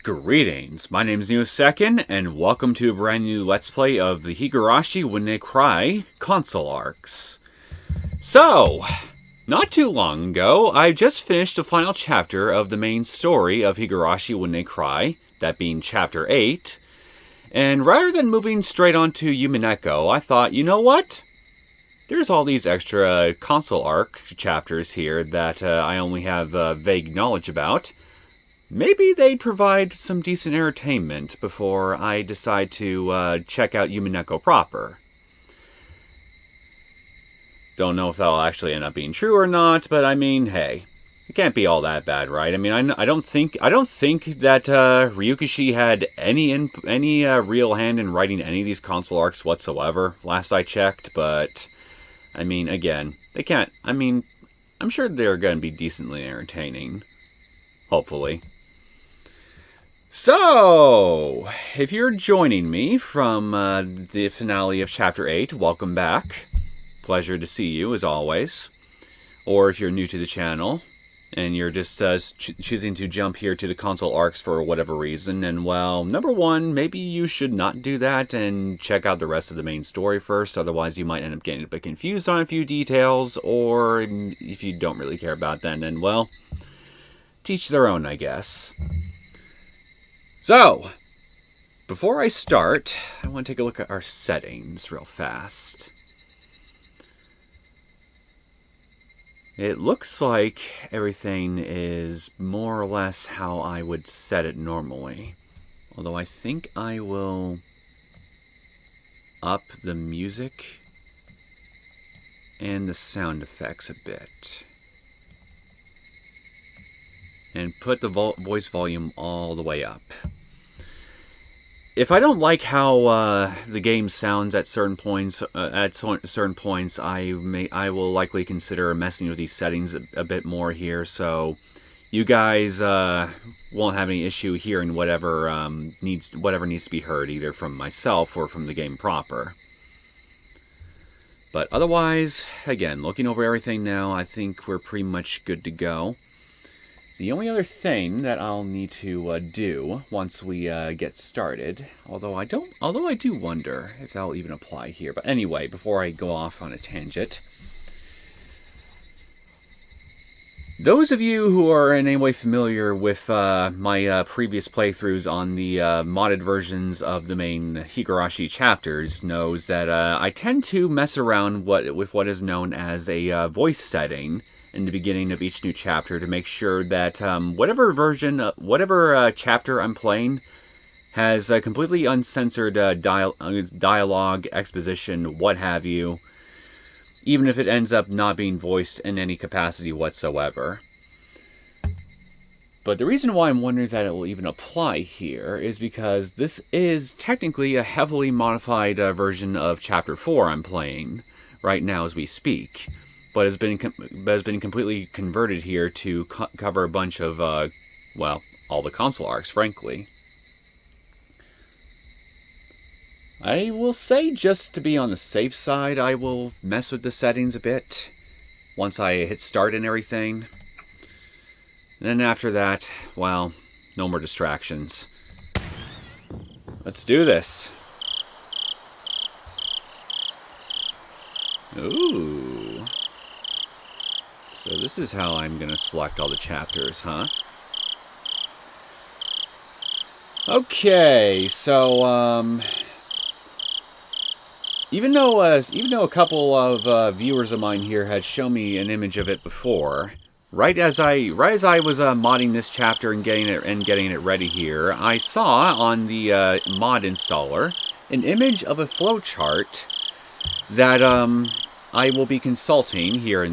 Greetings, my name is Neosekken, and welcome to a brand new Let's Play of the Higurashi When They Cry console arcs. So, not too long ago, I just finished the final chapter of the main story of Higurashi When They Cry, that being Chapter 8, and rather than moving straight on to Umineko, I thought, you know what? There's all these extra console arc chapters here that I only have vague knowledge about. Maybe they'd provide some decent entertainment before I decide to check out Umineko proper. Don't know if that'll actually end up being true or not, but I mean, hey, it can't be all that bad, right? I mean, I don't think that Ryukishi had any real hand in writing any of these console arcs whatsoever. Last I checked, but I mean, again, they can't. I mean, I'm sure they're going to be decently entertaining, hopefully. So, if you're joining me from the finale of Chapter 8, welcome back. Pleasure to see you, as always. Or if you're new to the channel, and you're just choosing to jump here to the console arcs for whatever reason, and well, number one, maybe you should not do that and check out the rest of the main story first, otherwise you might end up getting a bit confused on a few details, or if you don't really care about that, then, well, teach their own, I guess. So, before I start, I want to take a look at our settings real fast. It looks like everything is more or less how I would set it normally. Although I think I will up the music and the sound effects a bit. And put the voice volume all the way up. If I don't like how the game sounds at certain points, I will likely consider messing with these settings a bit more here, so you guys won't have any issue hearing whatever needs to be heard, either from myself or from the game proper. But otherwise, again, looking over everything now, I think we're pretty much good to go. The only other thing that I'll need to do once we get started, although I do wonder if that'll even apply here. But anyway, before I go off on a tangent, those of you who are in any way familiar with my previous playthroughs on the modded versions of the main Higurashi chapters knows that I tend to mess around with what is known as a voice setting in the beginning of each new chapter to make sure that whatever chapter I'm playing has a completely uncensored dialogue, exposition, what have you, even if it ends up not being voiced in any capacity whatsoever. But the reason why I'm wondering that it will even apply here is because this is technically a heavily modified version of Chapter 4 I'm playing right now as we speak. But has been completely converted here to cover a bunch of, well, all the console arcs, frankly. I will say, just to be on the safe side, I will mess with the settings a bit once I hit start and everything. And then after that, well, no more distractions. Let's do this. Ooh. So this is how I'm going to select all the chapters, huh? Okay, so even though a couple of viewers of mine here had shown me an image of it before, right as I was modding this chapter and getting it ready here, I saw on the mod installer an image of a flowchart that I will be consulting here,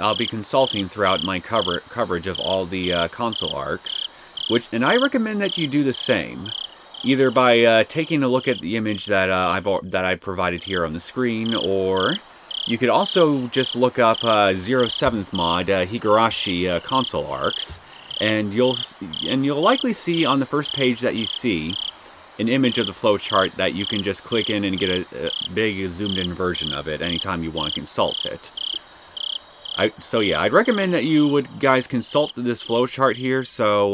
I'll be consulting throughout my coverage of all the console arcs, and I recommend that you do the same, either by taking a look at the image that I provided here on the screen, or you could also just look up 07th mod Higurashi console arcs, and you'll likely see on the first page that you see an image of the flowchart that you can just click in and get a big zoomed in version of it anytime you want to consult it. I'd recommend that you would guys consult this flowchart here. So,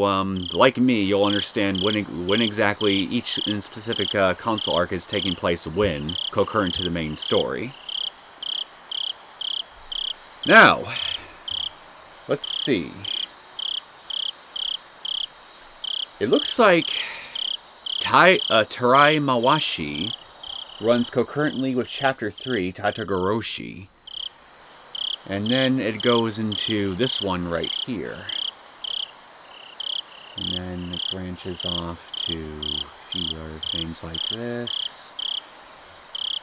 like me, you'll understand when exactly each specific console arc is taking place when, concurrent to the main story. Now, let's see. It looks like Tarai-mawashi runs concurrently with Chapter 3, Higurashi. And then it goes into this one right here. And then it branches off to a few other things like this.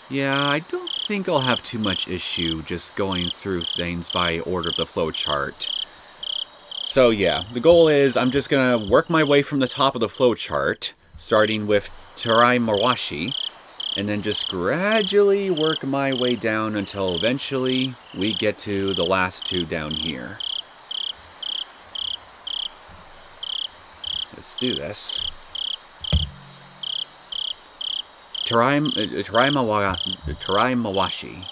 Yeah, I don't think I'll have too much issue just going through things by order of the flowchart. So yeah, the goal is I'm just going to work my way from the top of the flowchart, starting with Tarai-mawashi, and then just gradually work my way down until eventually we get to the last two down here. Let's do this. Tarai-mawashi,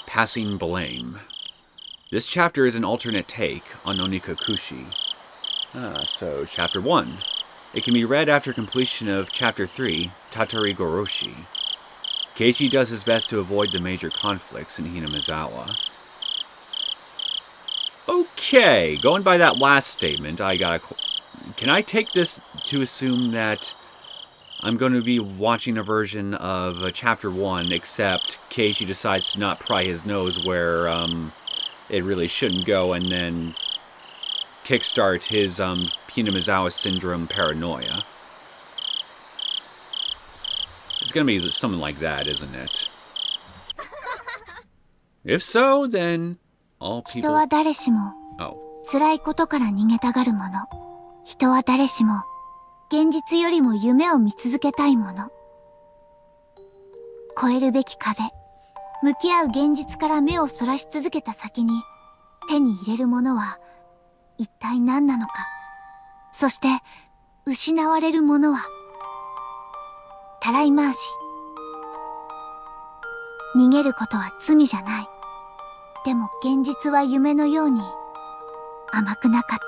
Passing Blame. This chapter is an alternate take on Onikakushi. So Chapter 1. It can be read after completion of Chapter 3, Tarai-mawashi. Keiichi does his best to avoid the major conflicts in Hinamizawa. Okay, going by that last statement, can I take this to assume that I'm going to be watching a version of Chapter 1, except Keiichi decides to not pry his nose where it really shouldn't go, and then kickstart his Hinamizawa syndrome paranoia? It's going to be something like that, isn't it? If so, then all people... 人は誰しも辛いことから逃げたがるもの。人は誰しも現実よりも夢を見続けたいもの。越えるべき壁、向き合う現実から目をそらし続けた先に手に入れるものは一体何なのか。そして失われるものはたらい回し。逃げることは罪じゃない。でも現実は夢のように甘くなかった。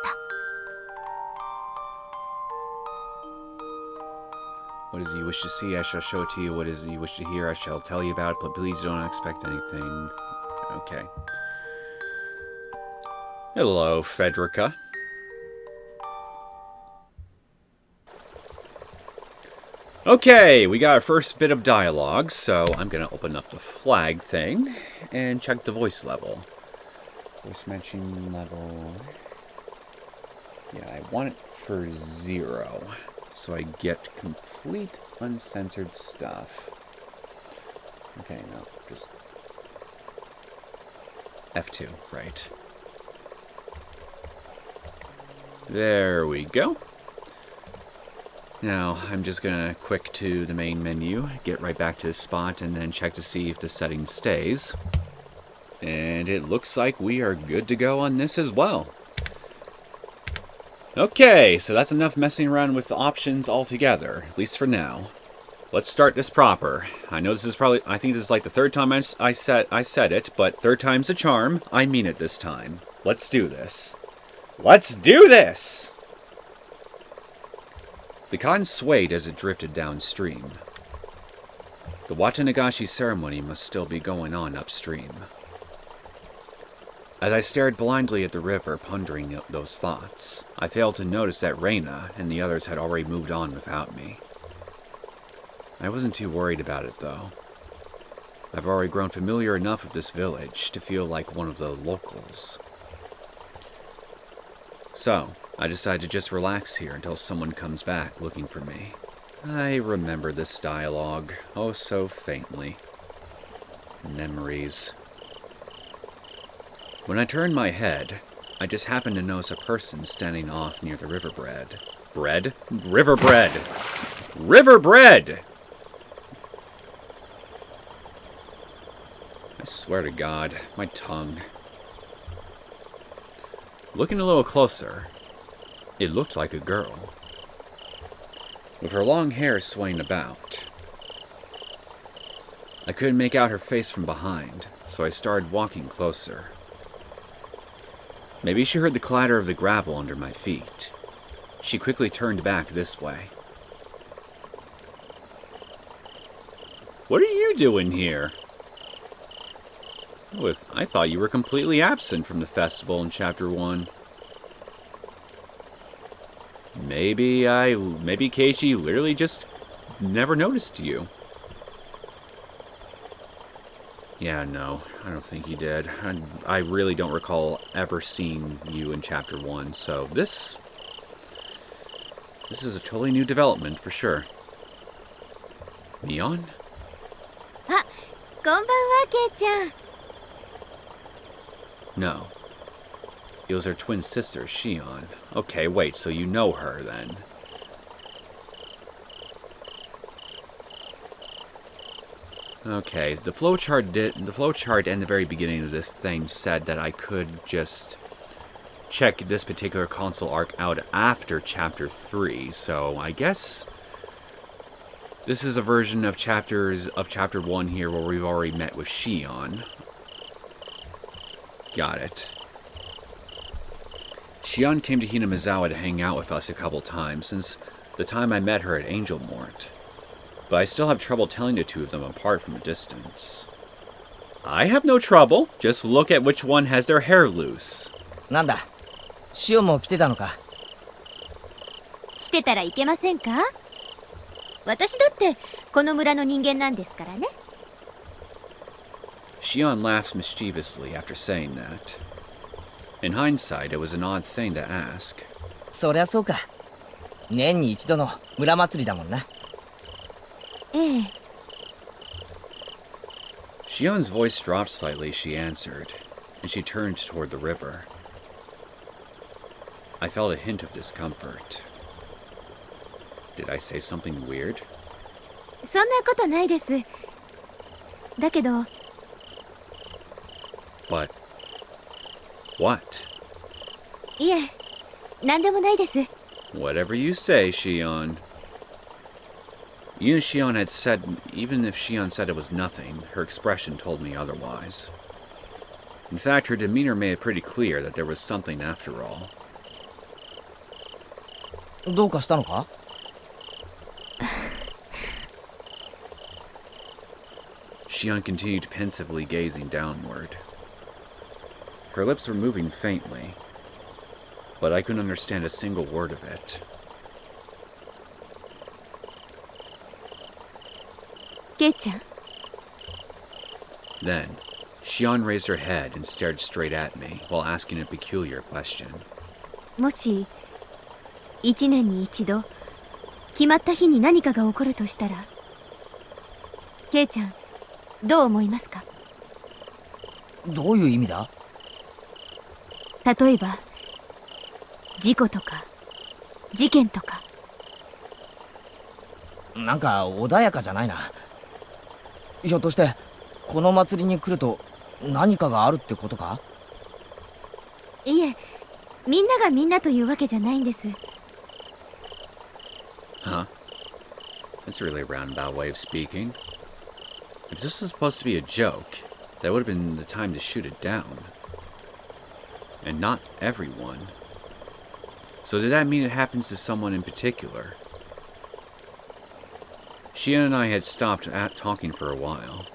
What is it you wish to see? I shall show it to you. What is it you wish to hear? I shall tell you about it, but please don't expect anything. Okay. Hello, Frederica. Okay, we got our first bit of dialogue, so I'm going to open up the flag thing and check the voice level. Voice matching level. Yeah, I want it for 0, so I get complete uncensored stuff. Okay, no, just F2, right. There we go. Now, I'm just gonna quick to the main menu, get right back to the spot, and then check to see if the setting stays. And it looks like we are good to go on this as well. Okay, so that's enough messing around with the options altogether, at least for now. Let's start this proper. I know this is I think this is like the third time I said it, but third time's a charm. I mean it this time. Let's do this. Let's do this! The cotton swayed as it drifted downstream. The Watanagashi ceremony must still be going on upstream. As I stared blindly at the river, pondering those thoughts, I failed to notice that Reina and the others had already moved on without me. I wasn't too worried about it, though. I've already grown familiar enough with this village to feel like one of the locals. So, I decided to just relax here until someone comes back looking for me. I remember this dialogue, oh so faintly. Memories. When I turned my head, I just happened to notice a person standing off near the riverbed. Bread? Riverbed! Riverbed! I swear to God, my tongue. Looking a little closer, it looked like a girl, with her long hair swaying about. I couldn't make out her face from behind, so I started walking closer. Maybe she heard the clatter of the gravel under my feet. She quickly turned back this way. What are you doing here? I thought you were completely absent from the festival in Chapter 1. Maybe Keiichi literally just never noticed you. Yeah, no, I don't think he did. I really don't recall ever seeing you in Chapter 1, so this is a totally new development for sure. Mion? あ、こんばんは、ケイちゃん。 No. It was her twin sister, Shion. Okay, wait, so you know her then. Okay, the flowchart in the very beginning of this thing said that I could just check this particular console arc out after Chapter 3, so I guess this is a version of Chapter 1 here where we've already met with Shion. Got it. Shion came to Hinamizawa to hang out with us a couple times since the time I met her at Angel Mort, but I still have trouble telling the two of them apart from a distance. I have no trouble. Just look at which one has their hair loose. なんだ、シオンも来てたのか。来てたらいけませんか？私だってこの村の人間なんですからね。Shion laughs mischievously after saying that. In hindsight, it was an odd thing to ask. そりゃそうか。年に一度の村祭りだもんな。ええ。Shion's voice dropped slightly as she answered, and she turned toward the river. I felt a hint of discomfort. Did I say something weird? そんなことないです。だけど。 But what? いえ、なんでもないです。 Whatever you say, Shion. Even if Shion said it was nothing, her expression told me otherwise. In fact, her demeanor made it pretty clear that there was something after all. どうかしたのか? Shion continued pensively gazing downward. Her lips were moving faintly, but I couldn't understand a single word of it. ケイちゃん。 Then, Shion raised her head and stared straight at me while asking a peculiar question. もし1年に一度決まった日に何かが起こるとしたら、ケイちゃんどう思いますか？どういう意味だ？例えば事故とか事件とか。なんか穏やかじゃないな。ひょっとしてこの祭りに来ると何かがあるってことか？いえ、みんながみんなというわけじゃないんです。 Huh? That's really a roundabout way of speaking. If this was supposed to be a joke, that would have been the time to shoot it down. And not everyone. So did that mean it happens to someone in particular? Shion and I had stopped talking for a while.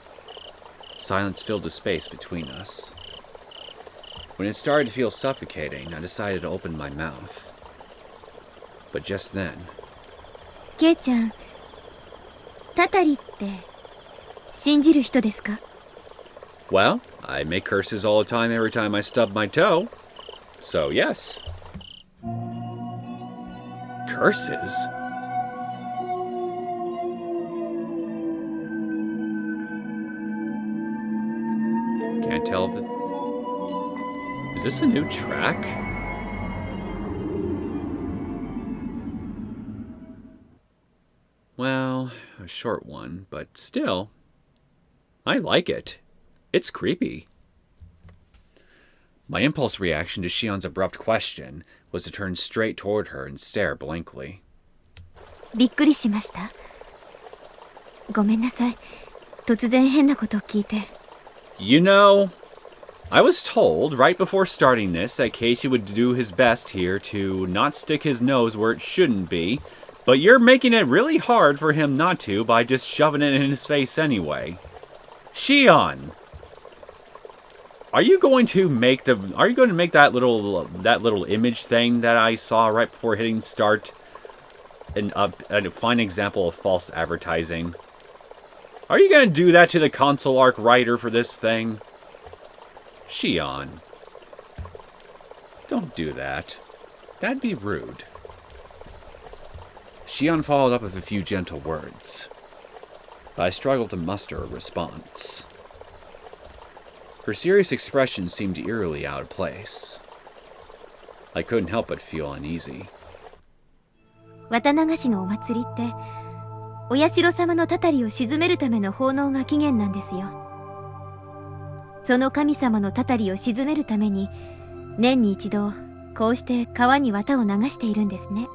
Silence filled the space between us. When it started to feel suffocating, I decided to open my mouth. But just then... ケイちゃん、タタリって信じる人ですか？ Well, I make curses all the time every time I stub my toe. So, yes. Curses? Can't tell if it... Is this a new track? Well, a short one, but still. I like it. It's creepy. My impulse reaction to Shion's abrupt question was to turn straight toward her and stare blankly. びっくりしました。ごめんなさい。突然変なことを聞いて。You know, I was told right before starting this that Keiichi would do his best here to not stick his nose where it shouldn't be, but you're making it really hard for him not to by just shoving it in his face anyway. Shion, are you going to make that little image thing that I saw right before hitting start a fine example of false advertising? Are you going to do that to the console arc writer for this thing? Shion, don't do that. That'd be rude. Shion followed up with a few gentle words, but I struggled to muster a response. Her serious expression seemed eerily out of place. I couldn't help but feel uneasy. 綿流しのお祭りって、お社様のたたりを鎮めるための奉納が起源なんですよ。その神様のたたりを鎮めるために、年に一度こうして川に綿を流しているんですね。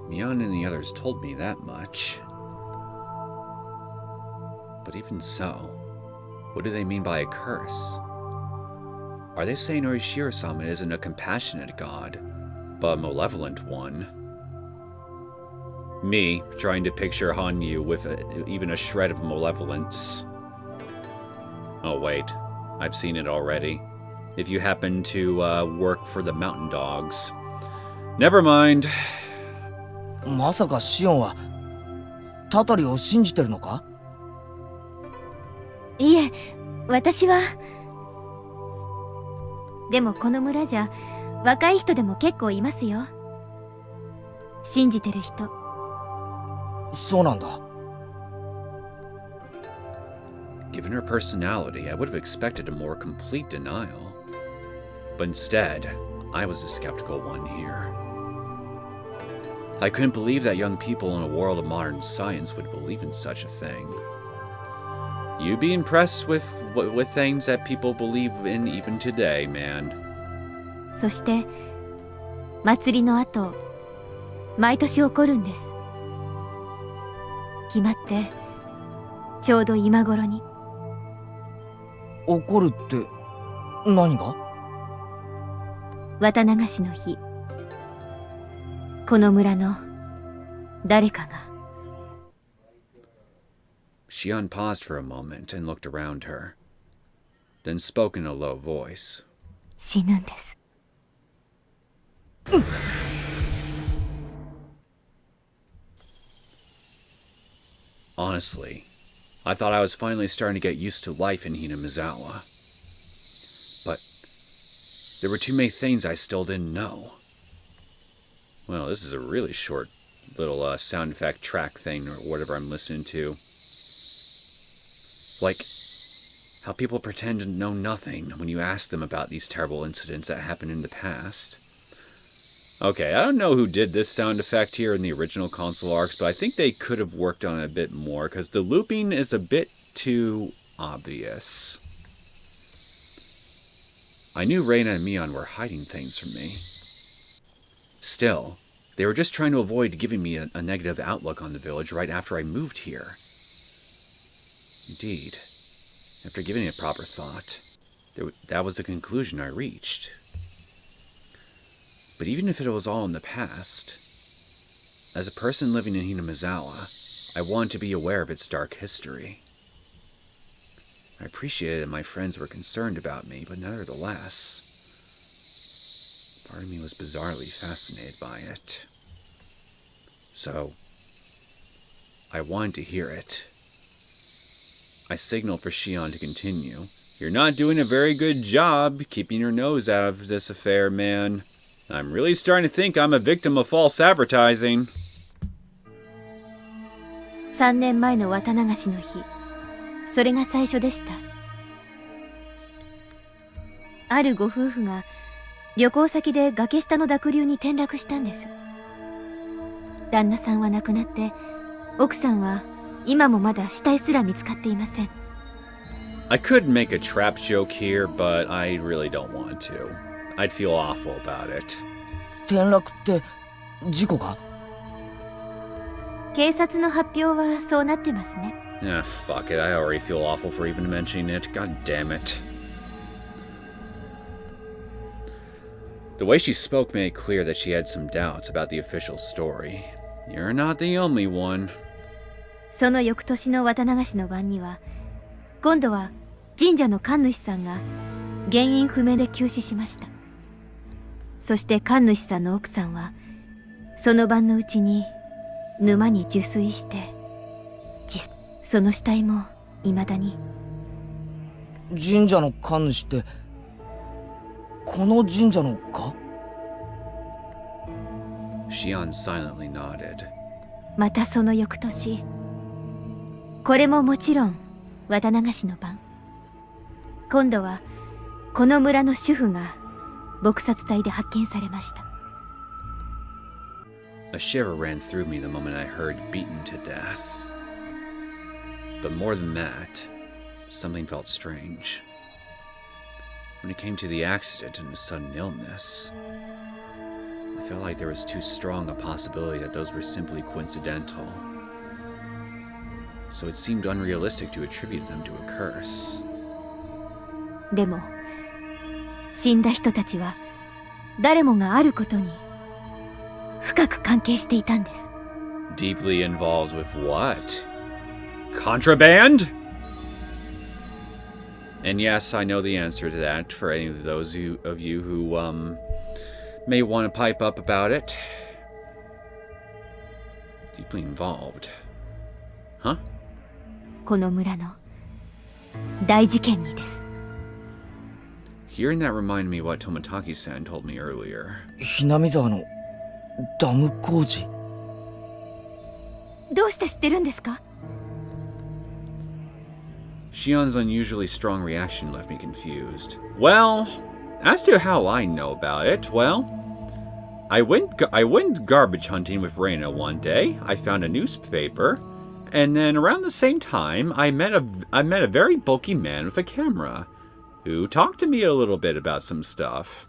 Mion and the others told me that much. But even so, what do they mean by a curse? Are they saying Orishiro-sama isn't a compassionate god, but a malevolent one? Me, trying to picture Hanyu with even a shred of malevolence. Oh wait, I've seen it already. If you happen to work for the mountain dogs. Never mind. まさかシオンはタタリを信じてるのか？いえ、私は。でもこの村じゃ若い人でも結構いますよ。信じてる人。そうなんだ。Given her personality, I would have expected a more complete denial. But instead, I was the skeptical one here. I couldn't believe that young people in a world of modern science would believe in such a thing. You'd be impressed with things that people believe in even today, man. そして、祭りの後、毎年起こるんです。決まって、ちょうど今頃に。怒るって何が？綿流しの日。この村の誰かが。Shion paused for a moment and looked around her, then spoke in a low voice. 死ぬんです。Honestly, I thought I was finally starting to get used to life in Hinamizawa. But there were too many things I still didn't know. Well, this is a really short little sound effect track thing or whatever I'm listening to. Like, how people pretend to know nothing when you ask them about these terrible incidents that happened in the past. Okay, I don't know who did this sound effect here in the original console arcs, but I think they could have worked on it a bit more, because the looping is a bit too obvious. I knew Reina and Mion were hiding things from me. Still, they were just trying to avoid giving me a negative outlook on the village right after I moved here. Indeed, after giving it proper thought, that was the conclusion I reached. But even if it was all in the past, as a person living in Hinamizawa, I wanted to be aware of its dark history. I appreciated that my friends were concerned about me, but nevertheless, part of me was bizarrely fascinated by it. So, I wanted to hear it. I signaled for Shion to continue. You're not doing a very good job keeping your nose out of this affair, man. I'm really starting to think I'm a victim of false advertising. 3年前の綿流しの日、それが最初でした。あるご夫婦が旅行先で崖下の濁流に転落したんです。旦那さんは亡くなって、奥さんは今もまだ死体すら見つかっていません。I could make a trap joke here, but I really don't want to. I'd feel awful about it. 転落って事故か？警察の発表はそうなってますね。Ah, fuck it. I already feel awful for even mentioning it. God damn it. The way she spoke made it clear that she had some doubts about the official story. You're not the only one. その翌年の綿流しの晩には、今度は神社の神主さんが原因不明で急死しました。そして神主さんの奥さんはその晩のうちに沼に受水して、その死体も未だに。神社の神主ってこの神社のか？ Shion silently nodded. またその翌年、これももちろん綿流しの晩、今度はこの村の主婦が撲殺体で発見されました。A shiver ran through me the moment I heard beaten to death. But more than that, something felt strange. When it came to the accident and the sudden illness, I felt like there was too strong a possibility that those were simply coincidental. So it seemed unrealistic to attribute them to a curse. でも、死んだ人たちは誰もがあることに深く関係していたんです。Deeply involved with what? Contraband? And yes, I know the answer to that for any of those of you who may want to pipe up about it. Deeply involved. Huh? この村の大事件にです。Hearing that reminded me what Toмотaki-san told me earlier. Hinamizawaのダム工事。どうして知ってるんですか？ Shion's unusually strong reaction left me confused. Well, as to how I know about it, well, I went garbage hunting with Reina one day. I found a newspaper, and then around the same time, I met a very bulky man with a camera, who talked to me a little bit about some stuff.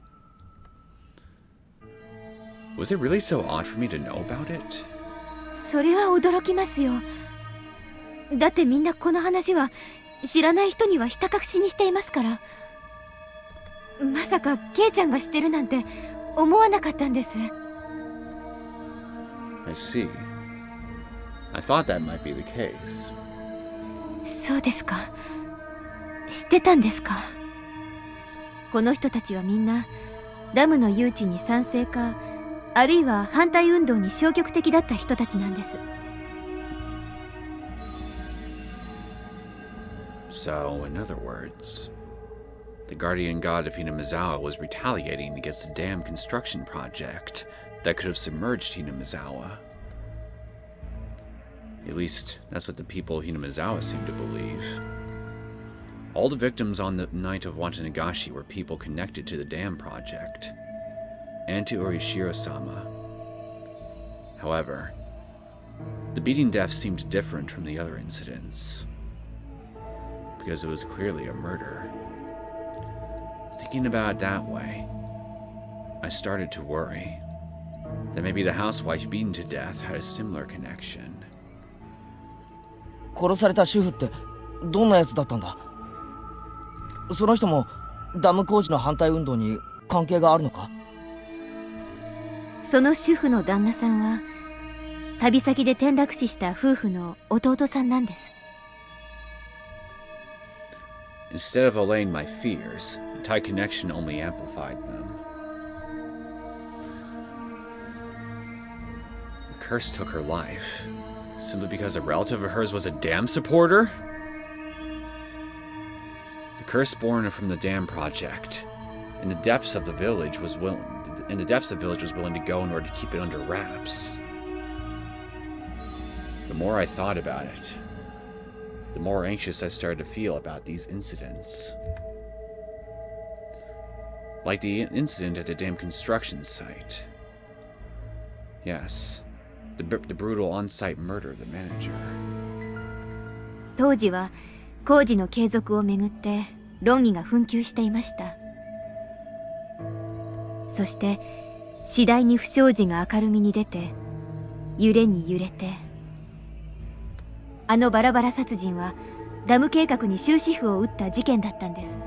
Was it really so odd for me to know about it? それは驚きますよ。だってみんなこの話は知らない人にはひた隠しにしていますから。まさかケイちゃんが知ってるなんて思わなかったんです。I see. I thought that might be the case. そうですか。知ってたんですか。この人たちはみんなダムの誘致に賛成か、あるいは反対運動に消極的だった人たちなんです。So, in other words, the guardian god of Hinamizawa was retaliating against the dam construction project that could have submerged Hinamizawa. At least, that's what the people of Hinamizawa seem to believe. All the victims on the night of Watanagashi were people connected to the dam project, and to Orishiro-sama. However, the beating death seemed different from the other incidents, because it was clearly a murder. Thinking about it that way, I started to worry that maybe the housewife beaten to death had a similar connection. 殺された主婦ってどんなやつだったんだ？その人もダム工事の反対運動に関係があるのか？その主婦の旦那さんは旅先で転落死した夫婦の弟さんなんです。Instead of allaying my fears, the tight connection only amplified them. The curse took her life, simply because a relative of hers was a dam supporter? The curse born from the dam project, in the depths of the village was willing to go in order to keep it under wraps. The more I thought about it, the more anxious I started to feel about these incidents. Like the incident at the dam construction site. Yes, the brutal on-site murder of the manager. 当時は工事の継続をめぐって論議が紛糾していました。そして次第に不祥事が明るみに出て、揺れに揺れてあのバラバラ殺人はダム計画に終止符を打った事件だったんです。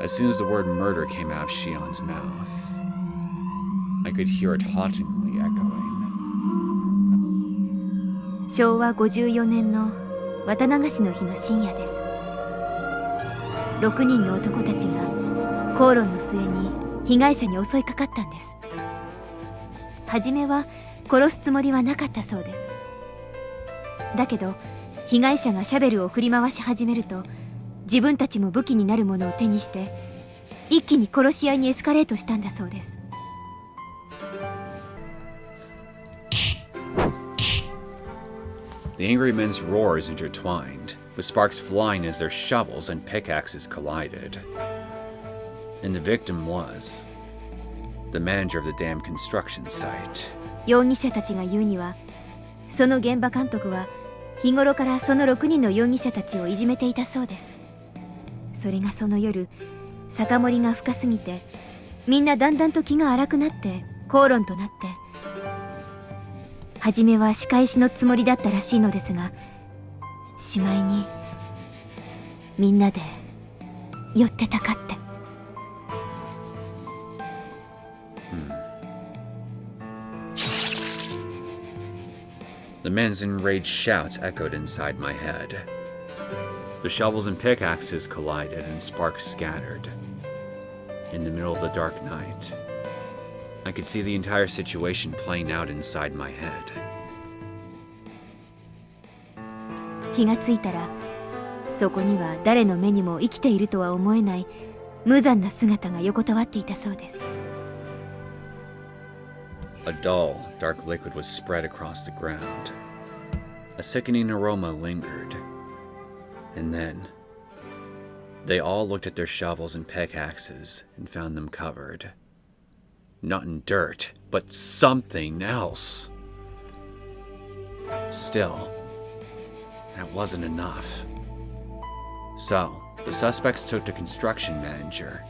As soon as the word murder came out of Shion's mouth, I could hear it hauntingly echoing. 昭和54年の綿流しの日の深夜です。6人の男たちが口論の末に被害者に襲いかかったんです。初めは殺すつもりはなかったそうです。だけど被害者がシャベルを振り回し始めると、自分たちも武器になるものを手にして一気に殺し合いにエスカレートしたんだそうです。The angry men's roars intertwined, with sparks flying as their shovels and pickaxes collided. And the victim was the manager of the damn construction site. 容疑者たちが言うには、その現場監督は日頃からその6人の容疑者たちをいじめていたそうです。それがその夜、酒盛りが深すぎて、みんなだんだんと気が荒くなって口論となって、初めは仕返しのつもりだったらしいのですが、しまいにみんなで寄ってたかって。The men's enraged shouts echoed inside my head. The shovels and pickaxes collided and sparks scattered. In the middle of the dark night, I could see the entire situation playing out inside my head. 気がついたら、そこには誰の目にも生きているとは思えない無残な姿が横たわっていたそうです。A dull, dark liquid was spread across the ground. A sickening aroma lingered. And then, they all looked at their shovels and pickaxes and found them covered. Not in dirt, but something else. Still, that wasn't enough. So, the suspects took the construction manager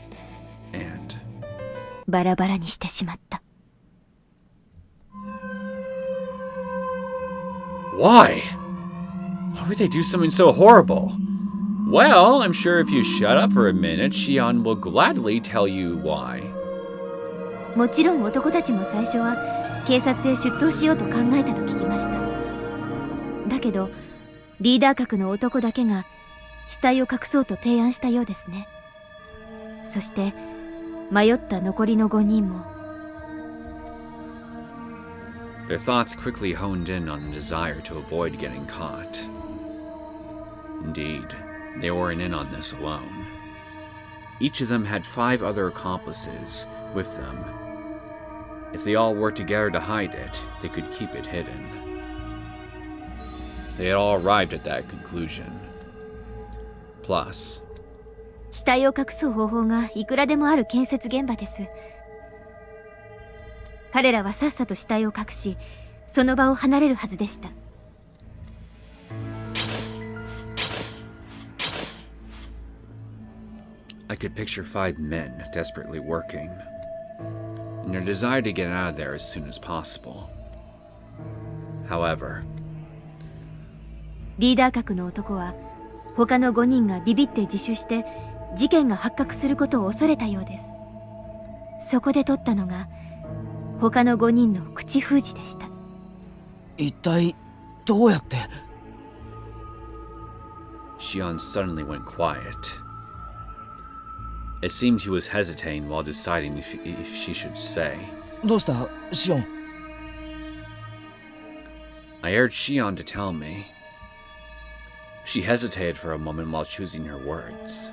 and... バラバラにしてしまった。Why? Why would they do something so horrible? Well, I'm sure if you shut up for a minute, Shion will gladly tell you why. もちろん男たちも最初は警察へ出頭しようと考えたと聞きました。だけどリーダー格の男だけが死体を隠そうと提案したようですね。そして迷った残りの5人も。Their thoughts quickly honed in on the desire to avoid getting caught. Indeed, they weren't in on this alone. Each of them had 5 other accomplices with them. If they all worked together to hide it, they could keep it hidden. They had all arrived at that conclusion. Plus, 死体を隠す方法がいくらでもある建設現場です。彼らはさっさと死体を隠し、その場を離れるはずでした。I could picture 5 men desperately working, in their desire to get out of there as soon as possible. However, リーダー格の男は他の5人がビビって自首して事件が発覚することを恐れたようです。そこで取ったのが他の5人の口封じでした。一体どうやって？ Shion suddenly went quiet. It seemed he was hesitating while deciding if she should say. どうしたシオン？ I urged Shion to tell me. She hesitated for a moment while choosing her words,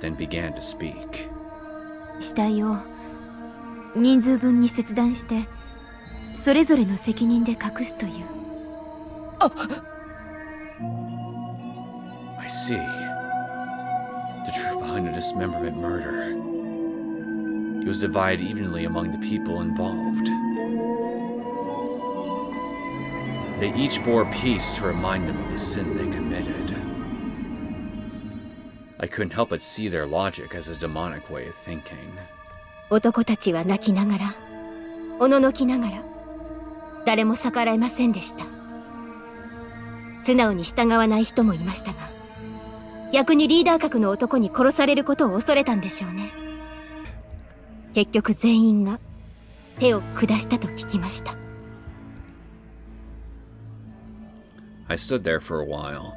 then began to speak. 死体を人数分に切断してそれぞれの責任で隠すという。I see. The truth behind a dismemberment murder. It was divided evenly among the people involved. They each bore a piece to remind them of the sin they committed. I couldn't help but see their logic as a demonic way of thinking. 男たちは泣きながら、おののきながら、誰も逆らえませんでした。素直に従わない人もいましたが、逆にリーダー格の男に殺されることを恐れたんでしょうね。結局全員が手を下したと聞きました。I stood there for a while,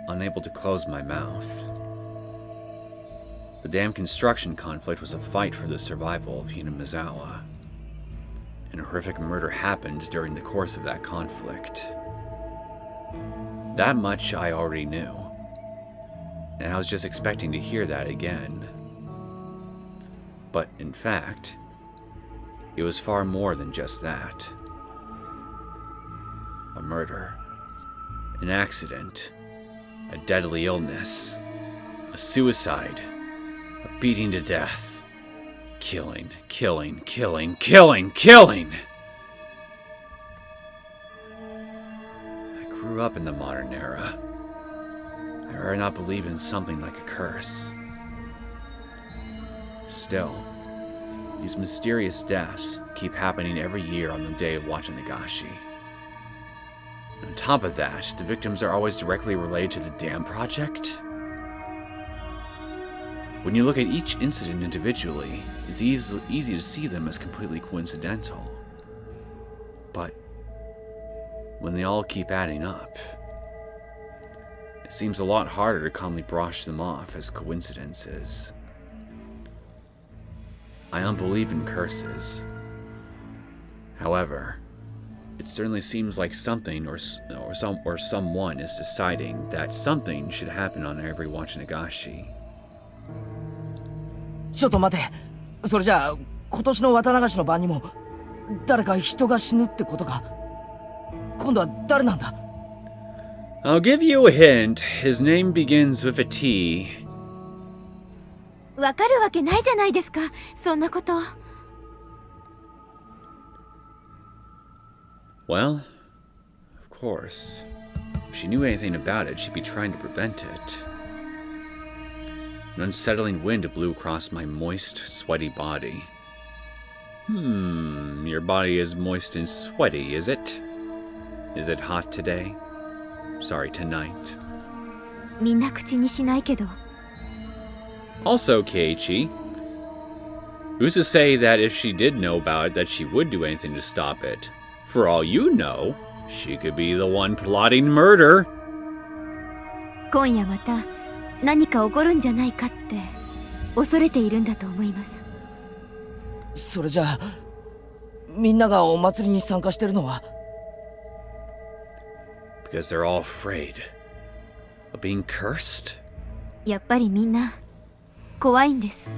unable to close my mouth. The damn construction conflict was a fight for the survival of Hinamizawa. An horrific murder happened during the course of that conflict. That much I already knew, and I was just expecting to hear that again. But in fact, it was far more than just that. A murder, an accident, a deadly illness, a suicide, a beating to death, killing. I grew up in the modern era. I dare not believe in something like a curse. Still, these mysterious deaths keep happening every year on the day of Wachanagashi. On top of that, the victims are always directly related to the dam project. When you look at each incident individually, it's easy to see them as completely coincidental. But when they all keep adding up, it seems a lot harder to calmly brush them off as coincidences. I don't believe in curses. However, it certainly seems like something or someone is deciding that something should happen on every Wachanagashi. ちょっと待て。それじゃあ今年の綿流しの晩にも誰か人が死ぬってことか。今度は誰なんだ？ I'll give you a hint. His name begins with a T. わかるわけないじゃないですか、そんなこと。Well, of course. If she knew anything about it, she'd be trying to prevent it. An unsettling wind blew across my moist, sweaty body. Your body is moist and sweaty, is it? Is it hot today? Sorry, tonight. みんな口にしないけど。Also, Keiichi, who's to say that if she did know about it, that she would do anything to stop it? For all you know, she could be the one plotting murder. 今夜また何か起こるんじゃないかって恐れているんだと思います。それじゃあみんながお祭りに参加してるのは Because they're all afraid of being cursed? やっぱりみんな怖いんです。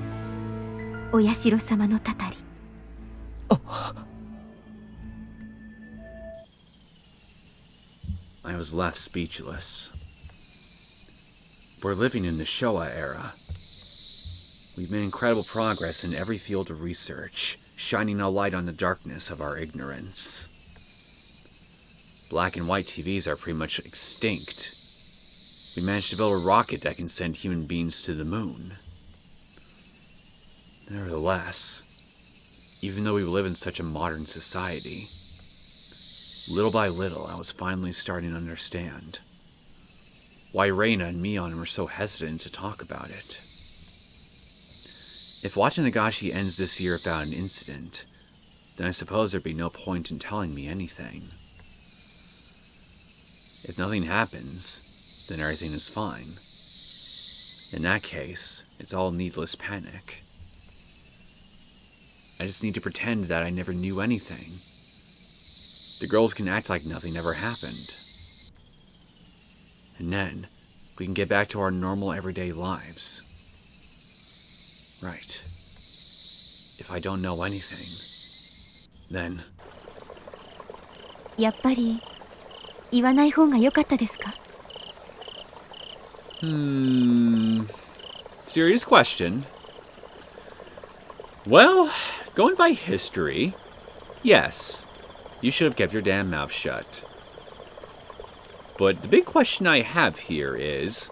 お社様のたたり。I was left speechless. We're living in the Showa era. We've made incredible progress in every field of research, shining a light on the darkness of our ignorance. Black and white TVs are pretty much extinct. We managed to build a rocket that can send human beings to the moon. Nevertheless, even though we live in such a modern society, little by little I was finally starting to understand why Reina and Mion were so hesitant to talk about it. If Wachanagashi ends this year without an incident, then I suppose there'd be no point in telling me anything. If nothing happens, then everything is fine. In that case, it's all needless panic. I just need to pretend that I never knew anything. The girls can act like nothing ever happened. And then, we can get back to our normal everyday lives. Right. If I don't know anything, then... やっぱり言わない方が良かったですか？ Serious question. Well, going by history, yes, you should have kept your damn mouth shut. But the big question I have here is,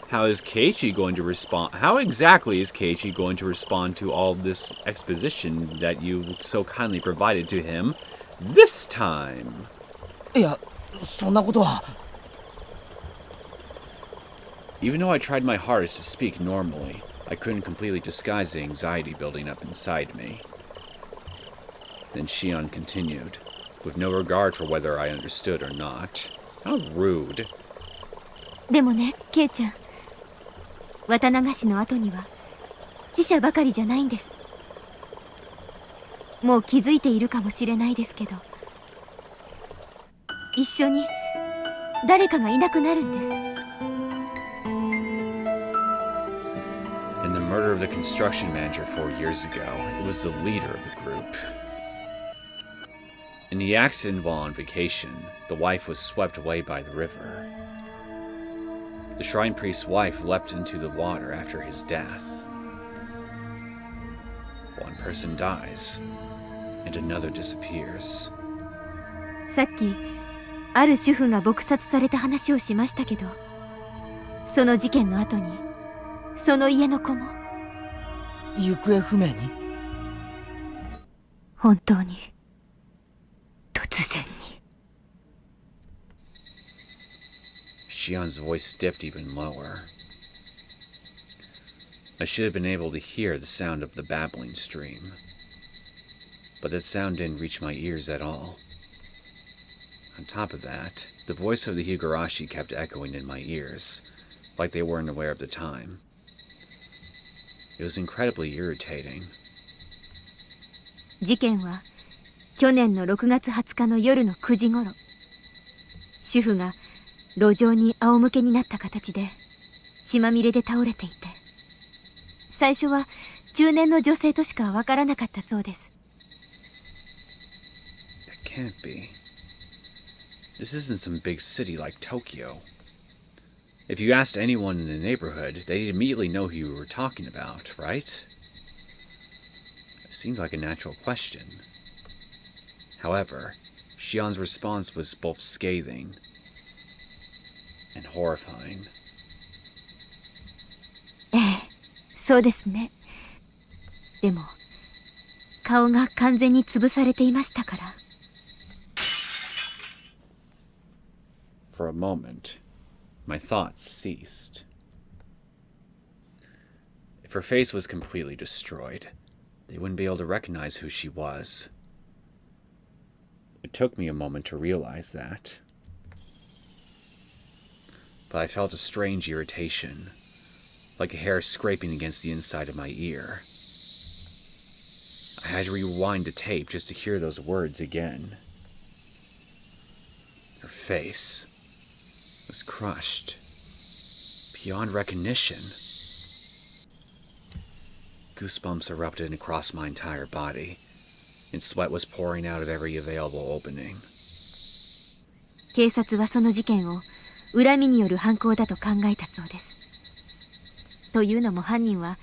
how is Keiichi going to respond? How exactly is Keiichi going to respond to all this exposition that you so kindly provided to him This time! いや、そんなことは。Even though I tried my hardest to speak normally, I couldn't completely disguise the anxiety building up inside me. Then Shion continued, with no regard for whether I understood or not. How rude. でもね、ケイちゃん。綿流しの後には死者ばかりじゃないんです。もう気づいているかもしれないですけど、一緒に誰かがいなくなるんです。In the murder of the construction manager 4 years ago, it was the leader of the group. In the accident while on vacation, the wife was swept away by the river. The shrine priest's wife leapt into the water after his death. One person dies, and another disappears. さっきある主婦が撲殺された話をしましたけど、その事件の後にその家の子も行方不明に。本当に突然に。Shion's voice dipped even lower. I should have been able to hear the sound of the babbling stream, but that sound didn't reach my ears at all. On top of that, the voice of the Higurashi kept echoing in my ears, like they weren't aware of the time. It was incredibly irritating. 事件は去年の6月20日の夜の9時頃、主婦が路上に仰向けになった形で血まみれで倒れていて、最初は中年の女性としかわからなかったそうです。That can't be. This isn't some big city like Tokyo. If you asked anyone in the neighborhood, they'd immediately know who you were talking about, right? It seemed like a natural question. However, Shion's response was both scathing and horrifying. ええ、そうですね。でも顔が完全に潰されていましたから。For a moment, my thoughts ceased. If her face was completely destroyed, they wouldn't be able to recognize who she was. It took me a moment to realize that. But I felt a strange irritation, like a hair scraping against the inside of my ear. I had to rewind the tape just to hear those words again. Her face was crushed beyond recognition. Goosebumps erupted across my entire body, and sweat was pouring out of every available opening. 警察はその事件を恨みによる犯行だと考えたそうです。というのも犯人は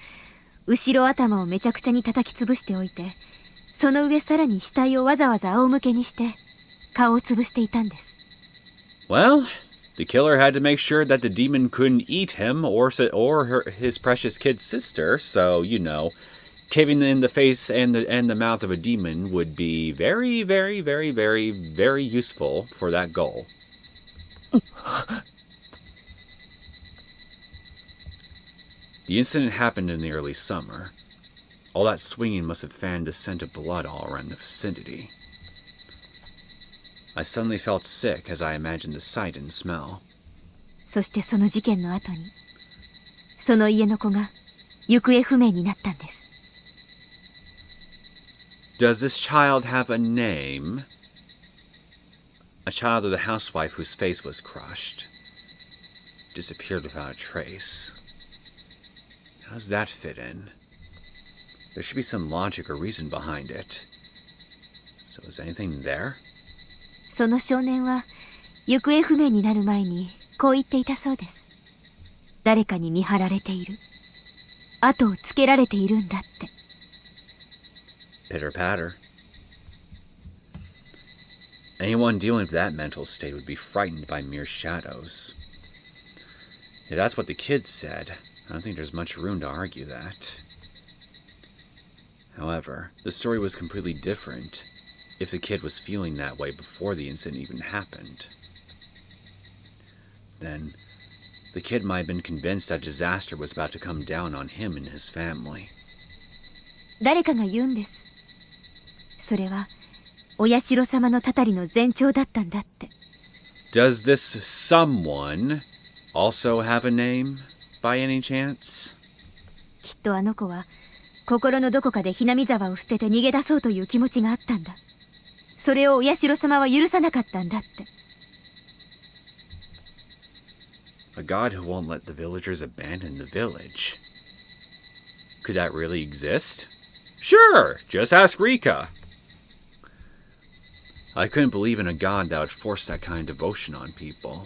後ろ頭をめちゃくちゃに叩き潰しておいて、その上さらに死体をわざわざ仰向けにして顔を潰していたんです。Well, the killer had to make sure that the demon couldn't eat him or his precious kid sister, so, you know, caving in the face and the mouth of a demon would be very, very, very, very, very useful for that goal. The incident happened in the early summer. All that swinging must have fanned the scent of blood all around the vicinity. I suddenly felt sick as I imagined the sight and smell. そしてその事件の後に、その家の子が行方不明になったんです。Does this child have a name? A child of the housewife whose face was crushed. Disappeared without a trace. How does that fit in? There should be some logic or reason behind it. So is anything there? その少年は行方不明になる前にこう言っていたそうです。誰かに見張られている。後をつけられているんだって。Pitter patter. Anyone dealing with that mental state would be frightened by mere shadows. If that's what the kids said, I don't think there's much room to argue that. However, the story was completely different, if the kid was feeling that way before the incident even happened. Then, the kid might have been convinced that disaster was about to come down on him and his family. 誰かが言うんです。それは、お社様のたたりの前兆だったんだって。Does this someone also have a name, by any chance? きっとあの子は、心のどこかでHinamizawaを捨てて逃げ出そうという気持ちがあったんだ。それをお社様は許さなかったんだって。A god who won't let the villagers abandon the village. Could that really exist? Sure, just ask Rika. I couldn't believe in a god that would force that kind of devotion on people.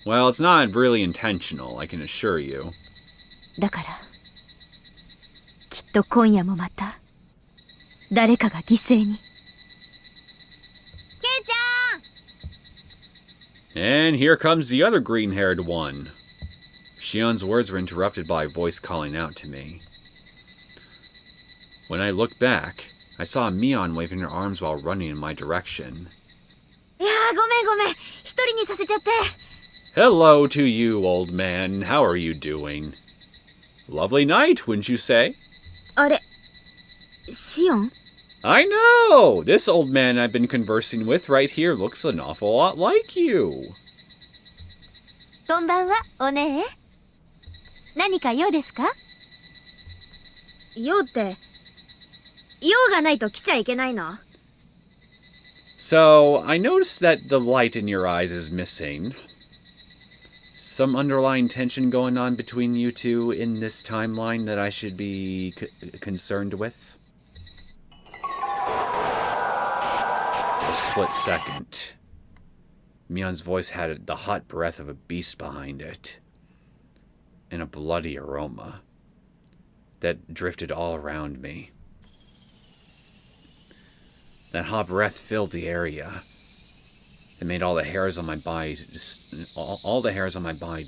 Well, it's not really intentional, I can assure you. だから、きっと今夜もまた、誰かが犠牲に。ケイちゃん! And here comes the other green-haired one. Shion's words were interrupted by a voice calling out to me. When I looked back, I saw Mion waving her arms while running in my direction. いやー、ごめんごめん。一人にさせちゃって。Hello to you, old man. How are you doing? Lovely night, wouldn't you say? あれ、シオン? I know! This old man I've been conversing with right here looks an awful lot like you. こんばんは、お姉。何か用ですか？用って、用がないと来ちゃいけないの？ So, I noticed that the light in your eyes is missing. Some underlying tension going on between you two in this timeline that I should be concerned with? A split second. Mion's voice had the hot breath of a beast behind it, and a bloody aroma that drifted all around me. That hot breath filled the area. It made all the hairs on my body to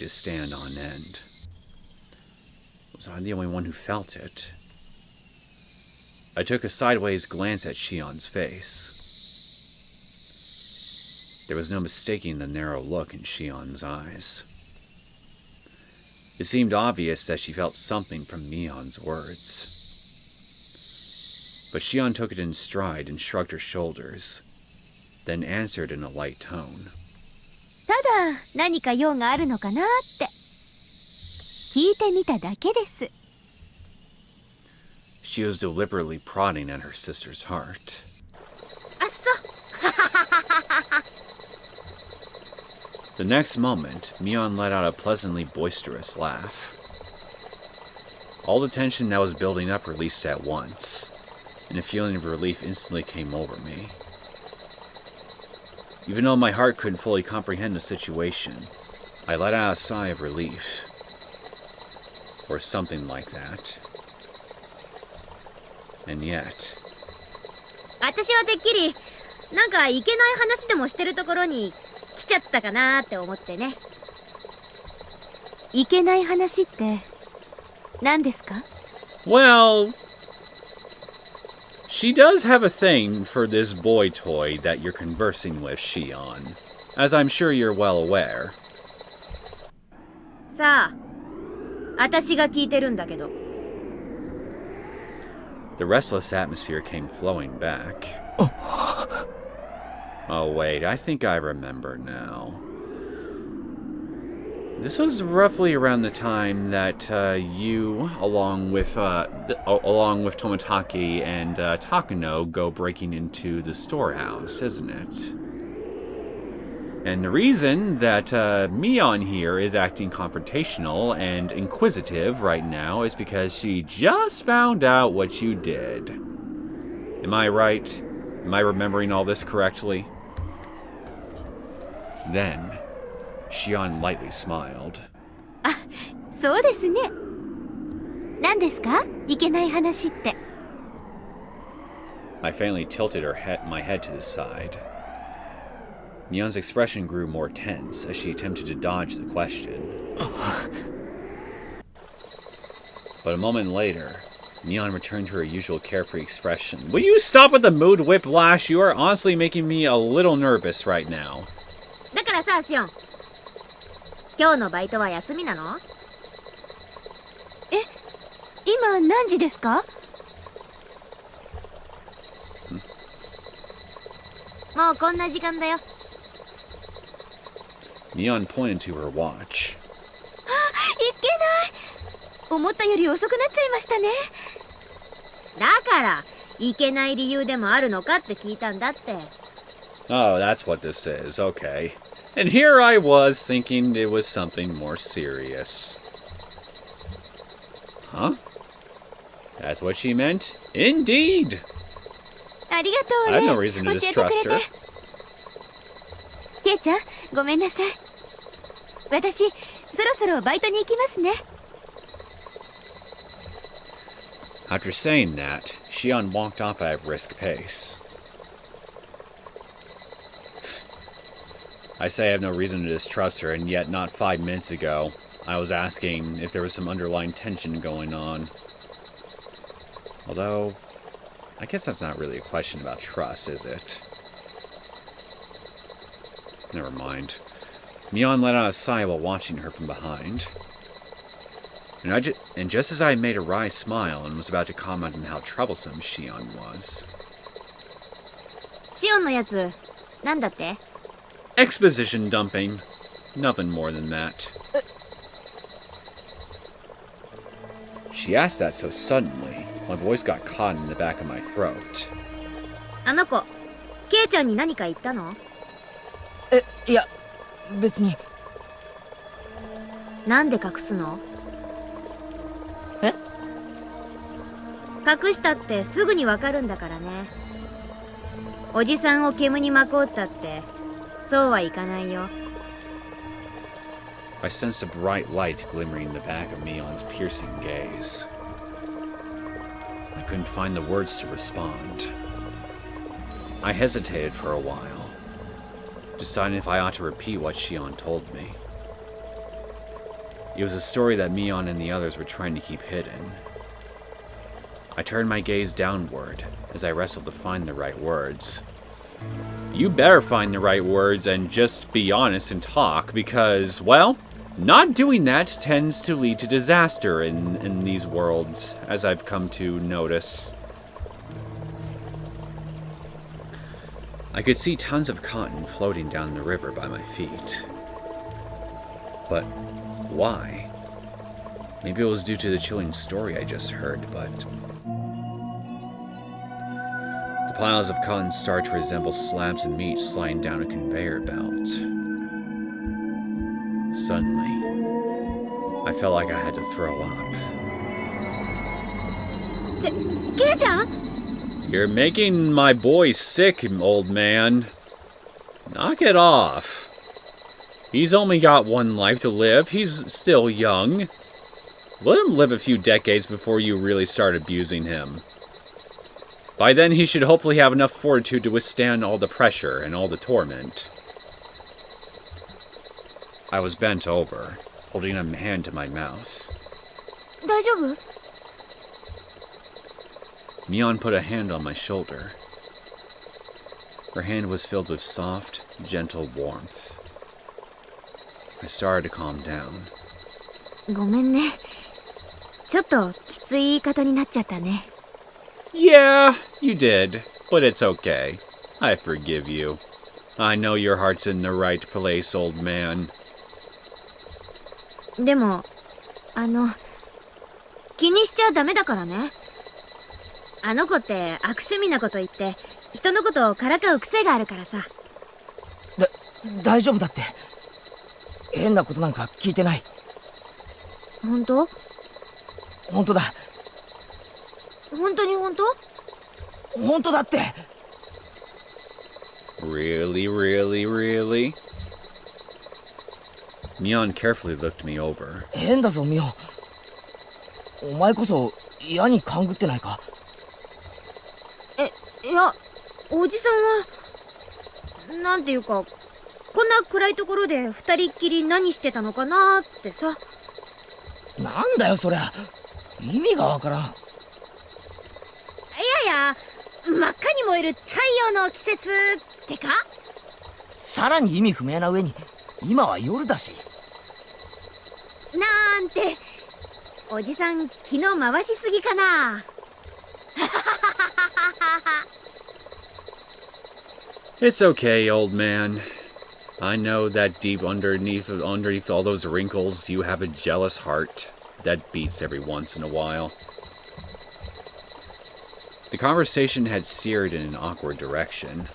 stand on end. Was I the only one who felt it? I took a sideways glance at Shion's face. There was no mistaking the narrow look in Shion's eyes. It seemed obvious that she felt something from Mion's words. But Shion took it in stride and shrugged her shoulders, then answered in a light tone. ただ、何か用があるのかなって。聞いてみただけです。She was deliberately prodding at her sister's heart. あっそ。The next moment, Mion let out a pleasantly boisterous laugh. All the tension that was building up released at once, and a feeling of relief instantly came over me. Even though my heart couldn't fully comprehend the situation, I let out a sigh of relief. Or something like that. And yet... 私はてっきり、なんかいけない話でもしてるところに来ちゃったかなって思ってね。いけない話って何ですか？ Well... She does have a thing for this boy toy that you're conversing with, Shion, as I'm sure you're well aware. さあ、私が聞いてるんだけど。The restless atmosphere came flowing back. Oh wait, I think I remember now. This was roughly around the time that you, along with Toмотaki and Takano, go breaking into the storehouse, isn't it? And the reason that Mion here is acting confrontational and inquisitive right now is because she just found out what you did. Am I right? Am I remembering all this correctly? Then... Shion lightly smiled. あ、そうですね。何ですか？いけない話って。I faintly tilted my head to the side. Mion's expression grew more tense as she attempted to dodge the question. But a moment later, Mion returned to her usual carefree expression. Will you stop with the mood whiplash? You are honestly making me a little nervous right now. だからさ、シオン。今日のバイトは休みなの？え、今何時ですか？もうこんな時間だよ。Mion pointed to her watch. いけない。思ったより遅くなっちゃいましたね。だからいけない理由でもあるのかって聞いたんだって。Oh, that's what this is. Okay. And here I was thinking it was something more serious. Huh? That's what she meant? Indeed! ありがとう I ね。 have no reason to 教えてく distrust れ her. て。ケイちゃん、ごめんなさい。私、そろそろバイトに行きますね。After saying that, Shion walked off at a brisk pace. I say I have no reason to distrust her, and yet not 5 minutes ago, I was asking if there was some underlying tension going on. Although, I guess that's not really a question about trust, is it? Never mind. Mion let out a sigh while watching her from behind. And just as I made a wry smile and was about to comment on how troublesome Shion was. シオンのやつ、なんだって？ Exposition dumping. Nothing more than that. She asked that so suddenly, my voice got caught in the back of my throat. あの子、ケイちゃんに何か言ったの？いや、別に。なんで隠すの？え？隠したってすぐにわかるんだからね。おじさんを煙に巻こうったってそうはいかないよ。I sensed a bright light glimmering in the back of Mion's piercing gaze. I couldn't find the words to respond. I hesitated for a while, deciding if I ought to repeat what Shion told me. It was a story that Mion and the others were trying to keep hidden. I turned my gaze downward as I wrestled to find the right words. You better find the right words and just be honest and talk, because, well, not doing that tends to lead to disaster in these worlds, as I've come to notice. I could see tons of cotton floating down the river by my feet. But why? Maybe it was due to the chilling story I just heard, but... The piles of cotton started to resemble slabs of meat sliding down a conveyor belt. Suddenly, I felt like I had to throw up. ケイちゃん？ You're making my boy sick, old man. Knock it off. He's only got one life to live. He's still young. Let him live a few decades before you really start abusing him. By then, he should hopefully have enough fortitude to withstand all the pressure and all the torment. I was bent over, holding a hand to my mouth. 大丈夫？ Mion put a hand on my shoulder. Her hand was filled with soft, gentle warmth. I started to calm down. ごめんね。ちょっときつい言い方になっちゃったね。Yeah, you did, but it's okay. I forgive you. I know your heart's in the right place, old man. でも、気にしちゃダメだからね。あの子って悪趣味なこと言って人のことをからかう癖があるからさ。大丈夫だって。変なことなんか聞いてない。本当？本当だ。本当に本当？本当だって。Really, really, really? Mion carefully looked me over. 変だぞ、ミオン。お前こそ嫌に勘ぐってないか？いや、おじさんはなんていうか、こんな暗いところで二人っきり何してたのかなってさ。なんだよそりゃ。意味がわからん。や真っ赤に燃える太陽の季節ってか？さらに意味不明な上に今は夜だし。なんて、おじさん気の回しすぎかな。It's okay, old man. I know that deep underneath all those wrinkles, you have a jealous heart that beats every once in a while. The conversation had steered in an awkward direction,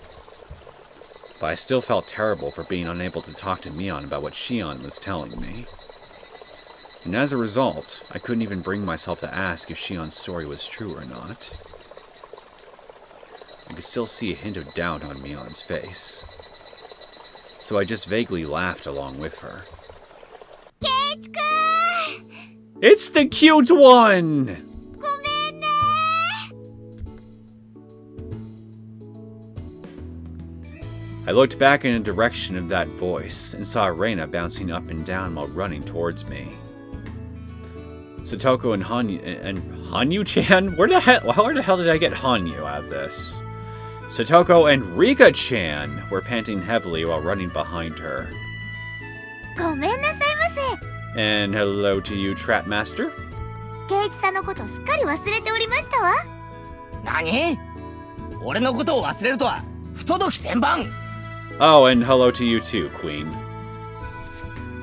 but I still felt terrible for being unable to talk to Mion about what Shion was telling me. And as a result, I couldn't even bring myself to ask if Shion's story was true or not. I could still see a hint of doubt on Mion's face, so I just vaguely laughed along with her. It's the cute one! I looked back in the direction of that voice and saw Reina bouncing up and down while running towards me. Satoko and Hanyu-chan? Where the hell did I get Hanyu out of this? Satoko and Rika-chan were panting heavily while running behind her. ごめんなさいませ。 And hello to you, Trap Master. 圭一さんのことすっかり忘れておりましたわ。何？俺のことを忘れるとは不届き千万。 Oh, and hello to you too, Queen.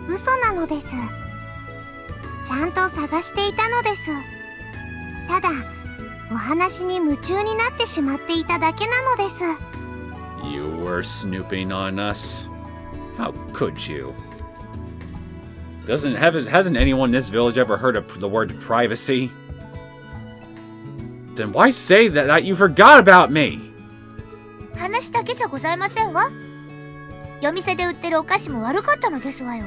嘘なのです。ちゃんと探していたのです。ただ、お話に夢中になってしまっていただけなのです。 You were snooping on us. How could you? Hasn't anyone in this village ever heard of the word privacy? Then why say that you forgot about me? 話だけじゃございませんわ。夜店で売ってるお菓子も悪かったのですわよ。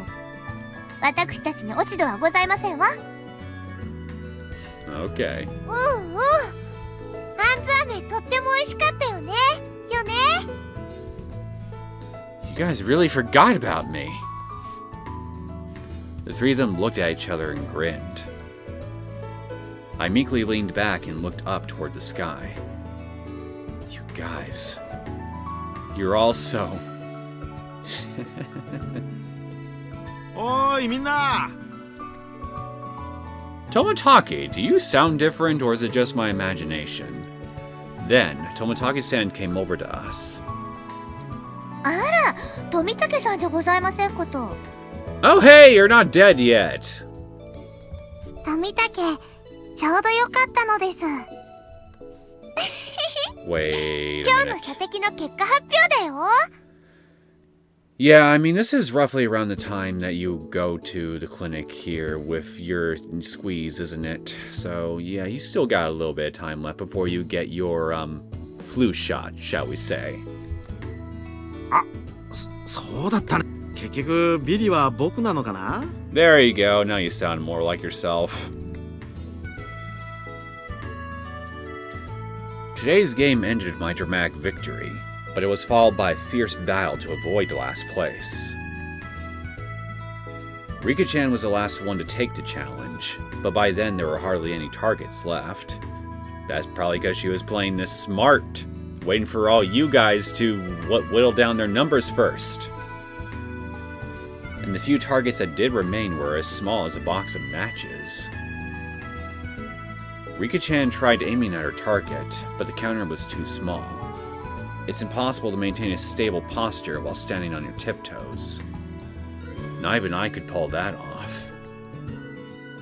私たちに落ち度はございませんわ。Okay. うんうん。あんず飴とっても美味しかったよね。よね。You guys really forgot about me. The three of them looked at each other and grinned. I meekly leaned back and looked up toward the sky. You guys. You're all so... おーいみんな Tomotaki, do you sound different or is it just my imagination? Then, Tomotaki-san came over to us. あら、富武さんじゃございませんこと。 Oh hey, you're not dead yet. 富武、ちょうどよかったのです。 Wait 今 a 日の minute. 射的の結果発表だよ。 Yeah, I mean, this is roughly around the time that you go to the clinic here with your squeeze, isn't it? So, yeah, you still got a little bit of time left before you get your, flu shot, shall we say. そうだったね。結局ビリは僕なのかな There you go, now you sound more like yourself. Today's game ended with my dramatic victory, but it was followed by a fierce battle to avoid last place. Rika-chan was the last one to take the challenge, but by then there were hardly any targets left. That's probably because she was playing this smart, waiting for all you guys to whittle down their numbers first. And the few targets that did remain were as small as a box of matches. Rika-chan tried aiming at her target, but the counter was too small. It's impossible to maintain a stable posture while standing on your tiptoes. Not even I could pull that off.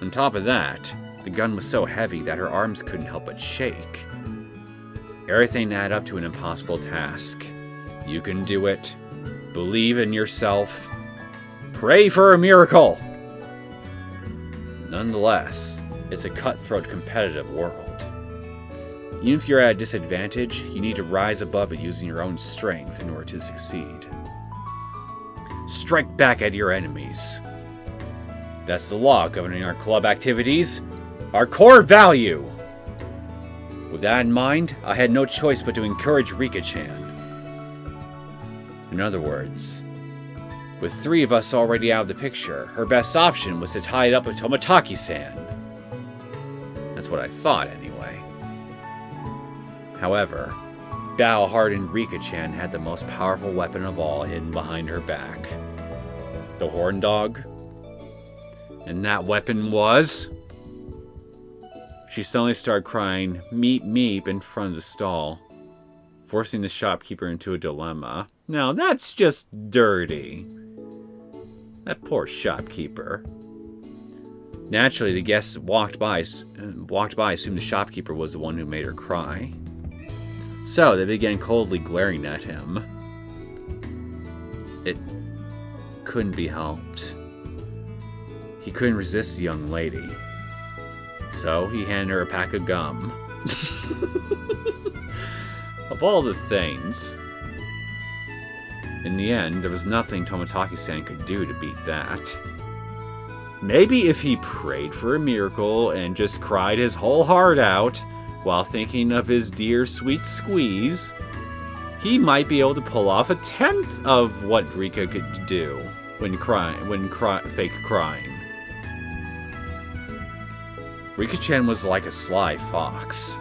On top of that, the gun was so heavy that her arms couldn't help but shake. Everything added up to an impossible task. You can do it. Believe in yourself. Pray for a miracle! Nonetheless, it's a cutthroat competitive world. Even if you're at a disadvantage, you need to rise above it using your own strength in order to succeed. Strike back at your enemies. That's the law governing our club activities. Our core value! With that in mind, I had no choice but to encourage Rika-chan. In other words, with three of us already out of the picture, her best option was to tie it up with Tomotaki-san. That's what I thought, anyway. However, battle-hardened Rika-chan had the most powerful weapon of all hidden behind her back. The horn dog. And that weapon was... She suddenly started crying, meep meep, in front of the stall, forcing the shopkeeper into a dilemma. Now that's just dirty. That poor shopkeeper. Naturally, the guests walked by assumed the shopkeeper was the one who made her cry. So they began coldly glaring at him. It couldn't be helped. He couldn't resist the young lady. So he handed her a pack of gum. Of all the things. In the end, there was nothing Tomotaki-san could do to beat that. Maybe if he prayed for a miracle and just cried his whole heart out while thinking of his dear sweet squeeze, he might be able to pull off a tenth of what Rika could do when fake crying. Rika-chan was like a sly fox,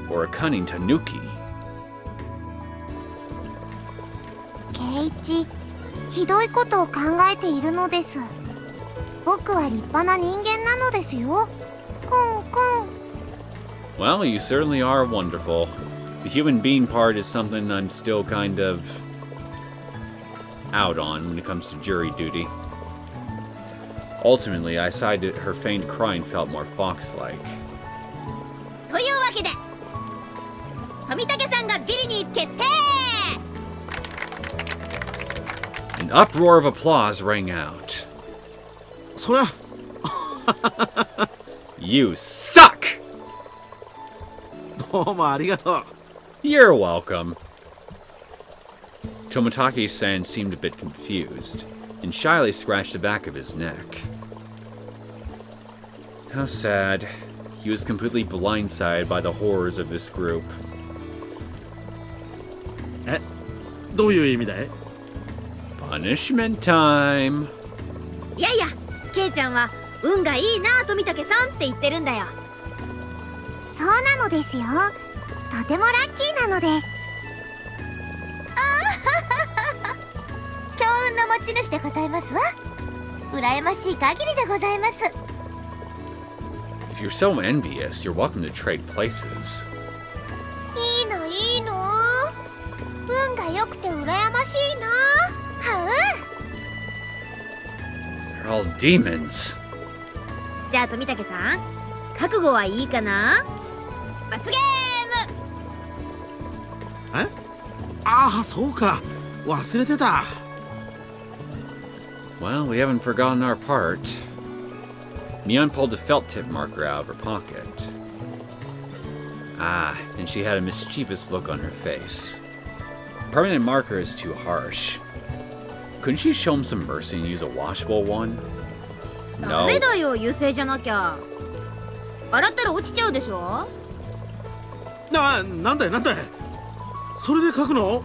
or a cunning tanuki. Keiichi, ひどいことを考えているのです。僕は立派な人間なのですよ。コンコン。Well, you certainly are wonderful. The human being part is something I'm still kind of out on when it comes to jury duty. Ultimately, I decided her feigned crying felt more fox-like. というわけで、富武さんがビリに決定! An uproar of applause rang out. そりゃ You suck! どうもありがとう。 You're welcome. Tomotaki-san seemed a bit confused, and shyly scratched the back of his neck. How sad. He was completely blindsided by the horrors of this group. え、どういう意味だい？ Punishment time. いやいや、ケイちゃんは運がいいな、富武さんって言ってるんだよ。そうなのですよ。とてもラッキーなのです。強運の持ち主でございますわ。羨ましい限りでございます。If you're so envious, you're welcome to trade places. いいのいいの。運が良くて羨ましいな。はThey're all demons. じゃあ富武さん、覚悟はいいかな？罰ゲーム！え？ああ、そうか。忘れてた。Well, we haven't forgotten our part. Mion pulled a felt tip marker out of her pocket. Ah, and she had a mischievous look on her face. Permanent marker is too harsh. Couldn't she show him some mercy and use a washable one? ダメだよ、油性じゃなきゃ。洗ったら落ちちゃうでしょ？なんだい。それで書くの？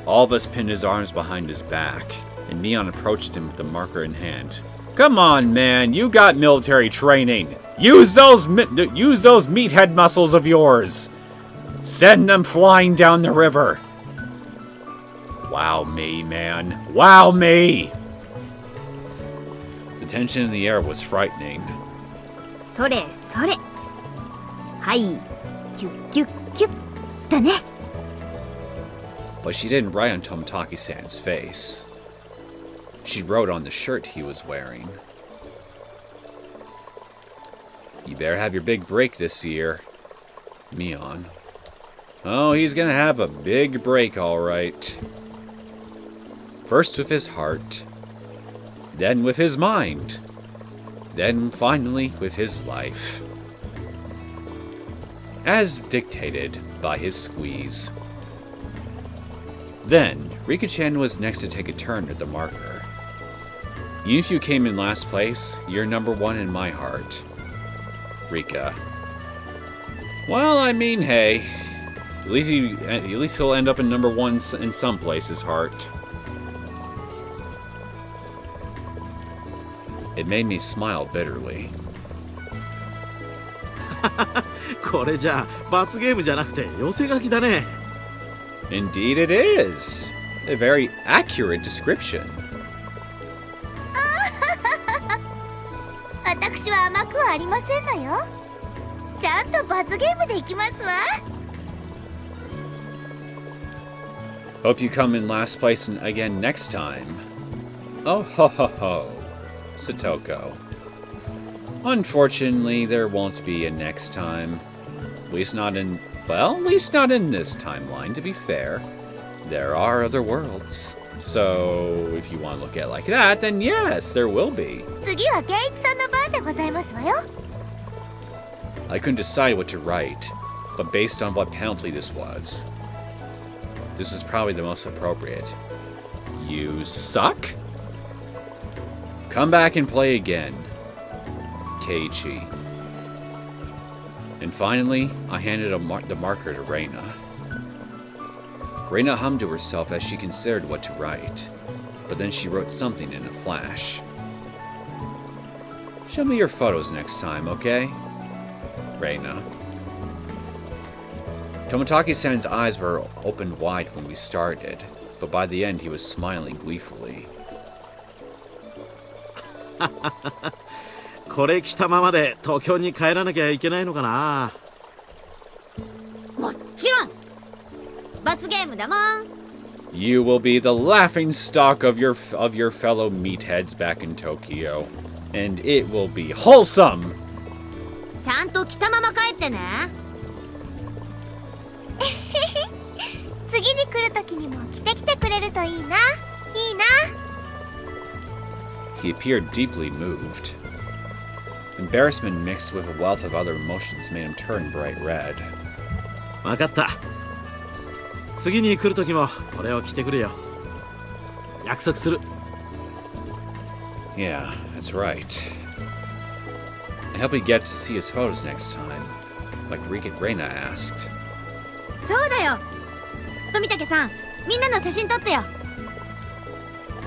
All of us pinned his arms behind his back, and Mion approached him with the marker in hand. Come on, man, you got military training. Use those meathead muscles of yours. Send them flying down the river. Wow me, man. Wow me. The tension in the air was frightening. それそれ。はい、キュッキュッキュッだね。But she didn't write on Tomotaki-san's face. She wrote on the shirt he was wearing. You better have your big break this year, Mion. Oh, he's gonna have a big break, all right. First with his heart, then with his mind, then finally with his life. As dictated by his squeeze. Then, Rika-chan was next to take a turn at the marker. Even if you came in last place, you're number one in my heart. Rika. Well, I mean, hey. At least he'll end up in number one in some place's heart. It made me smile bitterly. これじゃ罰ゲームじゃなくて寄せ書きだね。 Indeed it is. A very accurate description. 私は甘くはありませんのよ。ちゃんと罰ゲームでいきますわ。 Hope you come in last place again next time. Oh ho ho ho, Satoko. Unfortunately, there won't be a next time. At least not in this timeline, to be fair. There are other worlds. So, if you want to look at it like that, then yes, there will be. 次はケイイチさんの番でございますわよ。 I couldn't decide what to write, but based on what penalty this is probably the most appropriate. You suck? Come back and play again. Keiichi. And finally, I handed the marker to Reina. Reina hummed to herself as she considered what to write, but then she wrote something in a flash. Show me your photos next time, okay? Reina. Tomotaki-san's eyes were opened wide when we started, but by the end he was smiling gleefully. これ着たままで東京に帰らなきゃいけないのかな。もちろん罰ゲームだもん。 You will be the laughing stock of your fellow meatheads back in Tokyo, and it will be wholesome. ちゃんと着たまま帰ってね。次に来る時にも着てきてくれるといいな。いいな。 He appeared deeply moved. Embarrassment mixed with a wealth of other emotions made him turn bright red. わかった。次に来る時もこれを着てくれよ。約束する。 Yeah, that's right. I hope we get to see his photos next time, like Reina asked. そうだよ。富武さん、みんなの写真撮ってよ。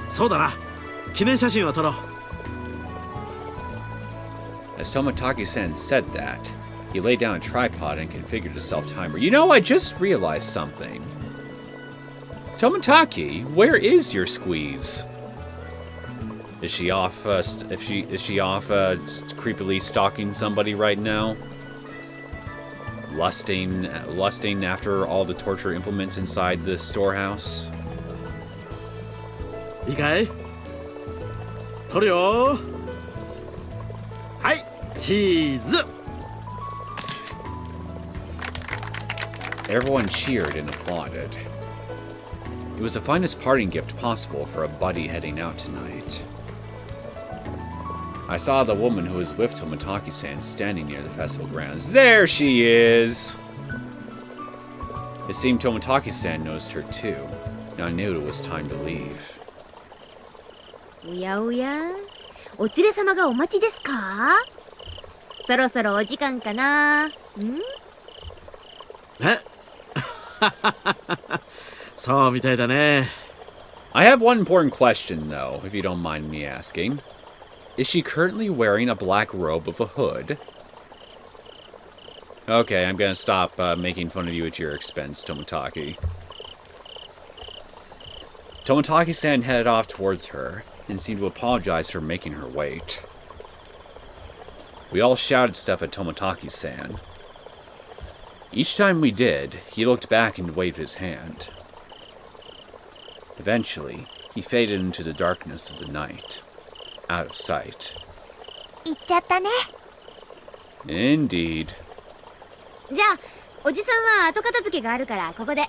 そうだな。記念写真を撮ろう。 As Tomotaki-san said that, he laid down a tripod and configured a self-timer. You know, I just realized something. Tomotaki, where is your squeeze? Is she off? Creepily stalking somebody right now? Lusting after all the torture implements inside the storehouse? いいかい？撮るよ。はい、チーズ。 Everyone cheered and applauded. It was the finest parting gift possible for a buddy heading out tonight. I saw the woman who was with Tomotaki-san standing near the festival grounds. There she is! It seemed Tomotaki-san noticed her too. Now I knew it was time to leave. おやおや、お連れ様がお待ちですか？そろそろお時間かな。ん？え？そうみたいだね。 I have one important question, though, if you don't mind me asking. Is she currently wearing a black robe with a hood? Okay, I'm gonna stop making fun of you at your expense, Tomotaki. Tomotaki-san headed off towards her and seemed to apologize for making her wait. We all shouted stuff at Tomotaki-san. Each time we did, he looked back and waved his hand. Eventually, he faded into the darkness of the night, out of sight. 行っちゃったね。 Indeed. じゃあ、おじさんは後片付けがあるからここで。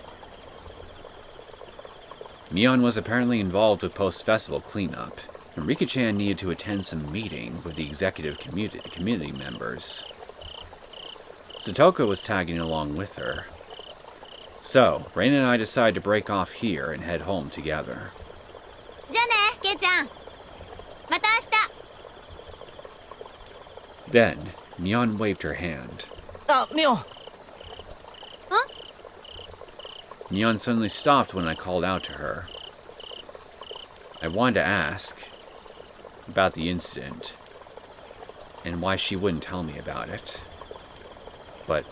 Mion was apparently involved with post-festival cleanup, and Rika-chan needed to attend some meeting with the executive community members. Satoko was tagging along with her. So, Rain and I decided to break off here and head home together. じゃあね、ケイちゃん。また明日。 Then, Mion waved her hand. あ、ミオン。Mion suddenly stopped when I called out to her. I wanted to ask about the incident, and why she wouldn't tell me about it. But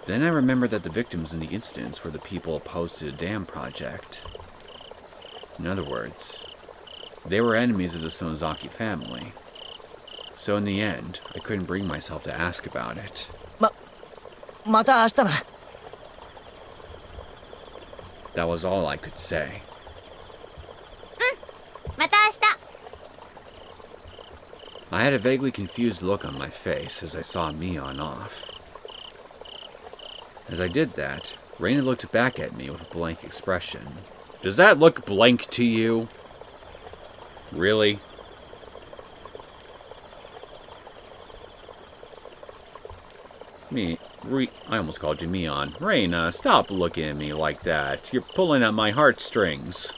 then I remembered that the victims in the incidents were the people opposed to the dam project. In other words, they were enemies of the Sonozaki family. So in the end, I couldn't bring myself to ask about it. また明日な。That was all I could say. また明日。 I had a vaguely confused look on my face as I saw Mion off. As I did that, Reina looked back at me with a blank expression. Does that look blank to you? Really? I almost called you Mion. Reina, stop looking at me like that. You're pulling at my heartstrings.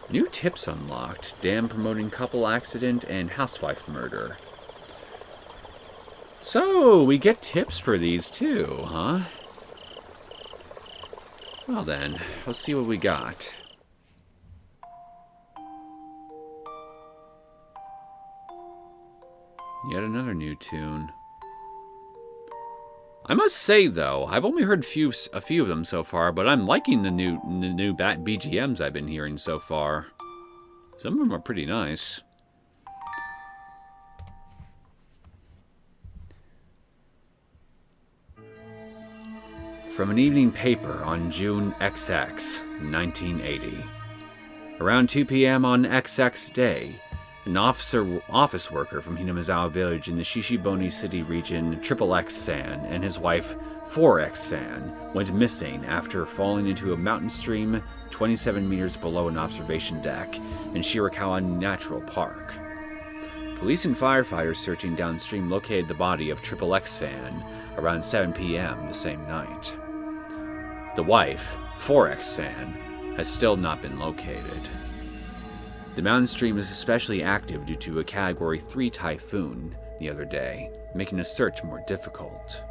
New tips unlocked. Dam promoting couple accident and housewife murder. So, we get tips for these too, huh? Well then, let's see what we got. Yet another new tune. I must say, though, I've only heard a few of them so far, but I'm liking the new BGMs I've been hearing so far. Some of them are pretty nice. From an evening paper on June XX, 1980. Around 2 p.m. on XX Day, an office worker from Hinamizawa village in the Shishiboni City region, XXX-san, and his wife, 4X-san, went missing after falling into a mountain stream 27 meters below an observation deck in Shirakawa Natural Park. Police and firefighters searching downstream located the body of XXX-san around 7 p.m. the same night. The wife, 4X-san, has still not been located. The mountain stream is especially active due to a Category 3 typhoon the other day, making a search more difficult.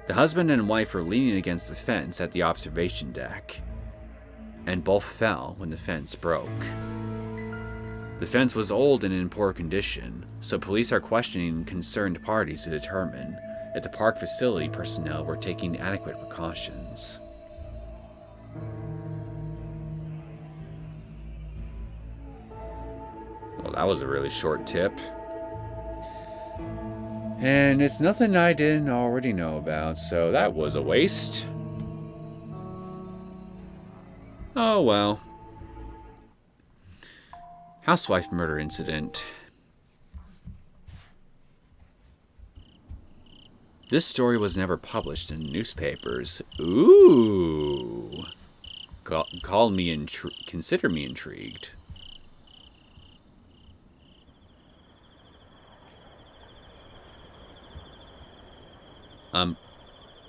The husband and wife were leaning against the fence at the observation deck, and both fell when the fence broke. The fence was old and in poor condition, so police are questioning concerned parties to determine if the park facility personnel were taking adequate precautions. Well, that was a really short tip. And it's nothing I didn't already know about, so that was a waste. Oh well. Housewife murder incident. This story was never published in newspapers. Ooh. Consider me intrigued.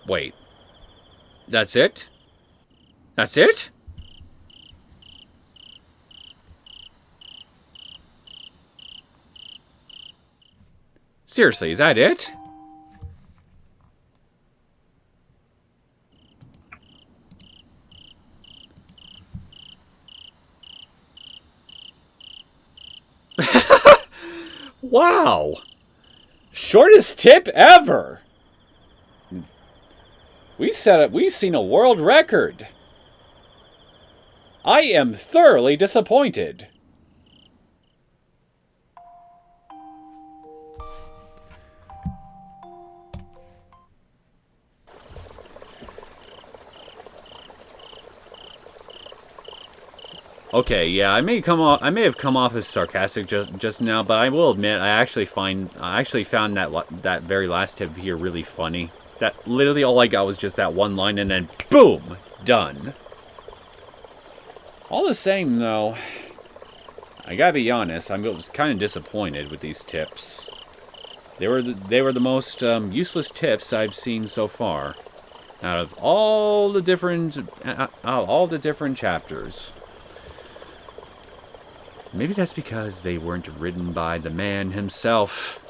Wait. That's it? That's it? Seriously, is that it? Wow! Shortest tip ever! We've seen a world record. I am thoroughly disappointed. Okay, yeah, I may have come off as sarcastic just now, but I will admit I actually found that very last tip here really funny. That literally all I got was just that one line and then boom, done. All the same though, I gotta be honest, I was kind of disappointed with these tips. They were the most useless tips I've seen so far, out of all the different chapters. Maybe that's because they weren't written by the man himself,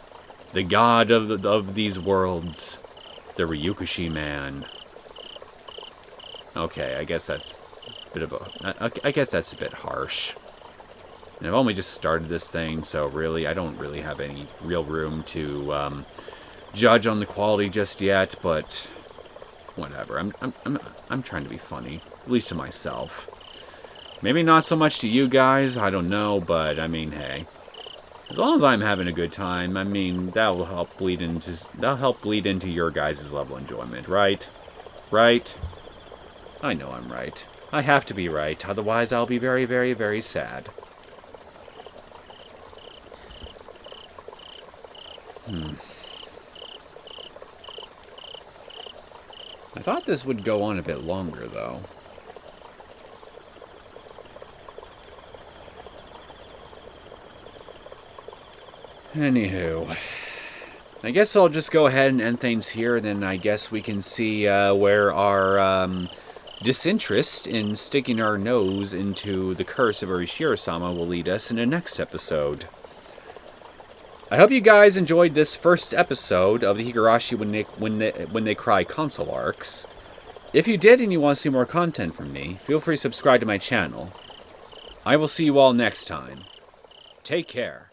the god of these worlds, the Ryukushi man. Okay, I guess that's a bit harsh. And I've only just started this thing, so really, I don't really have any real room to judge on the quality just yet. But whatever. I'm trying to be funny, at least to myself. Maybe not so much to you guys. I don't know, but I mean, hey, as long as I'm having a good time, I mean, that'll help bleed into your guys' level of enjoyment, right? Right? I know I'm right. I have to be right, otherwise I'll be very, very, very sad. I thought this would go on a bit longer, though. Anywho, I guess I'll just go ahead and end things here, and then I guess we can see where our disinterest in sticking our nose into the curse of Urishiro-sama will lead us in the next episode. I hope you guys enjoyed this first episode of the Higurashi When They Cry console arcs. If you did and you want to see more content from me, feel free to subscribe to my channel. I will see you all next time. Take care.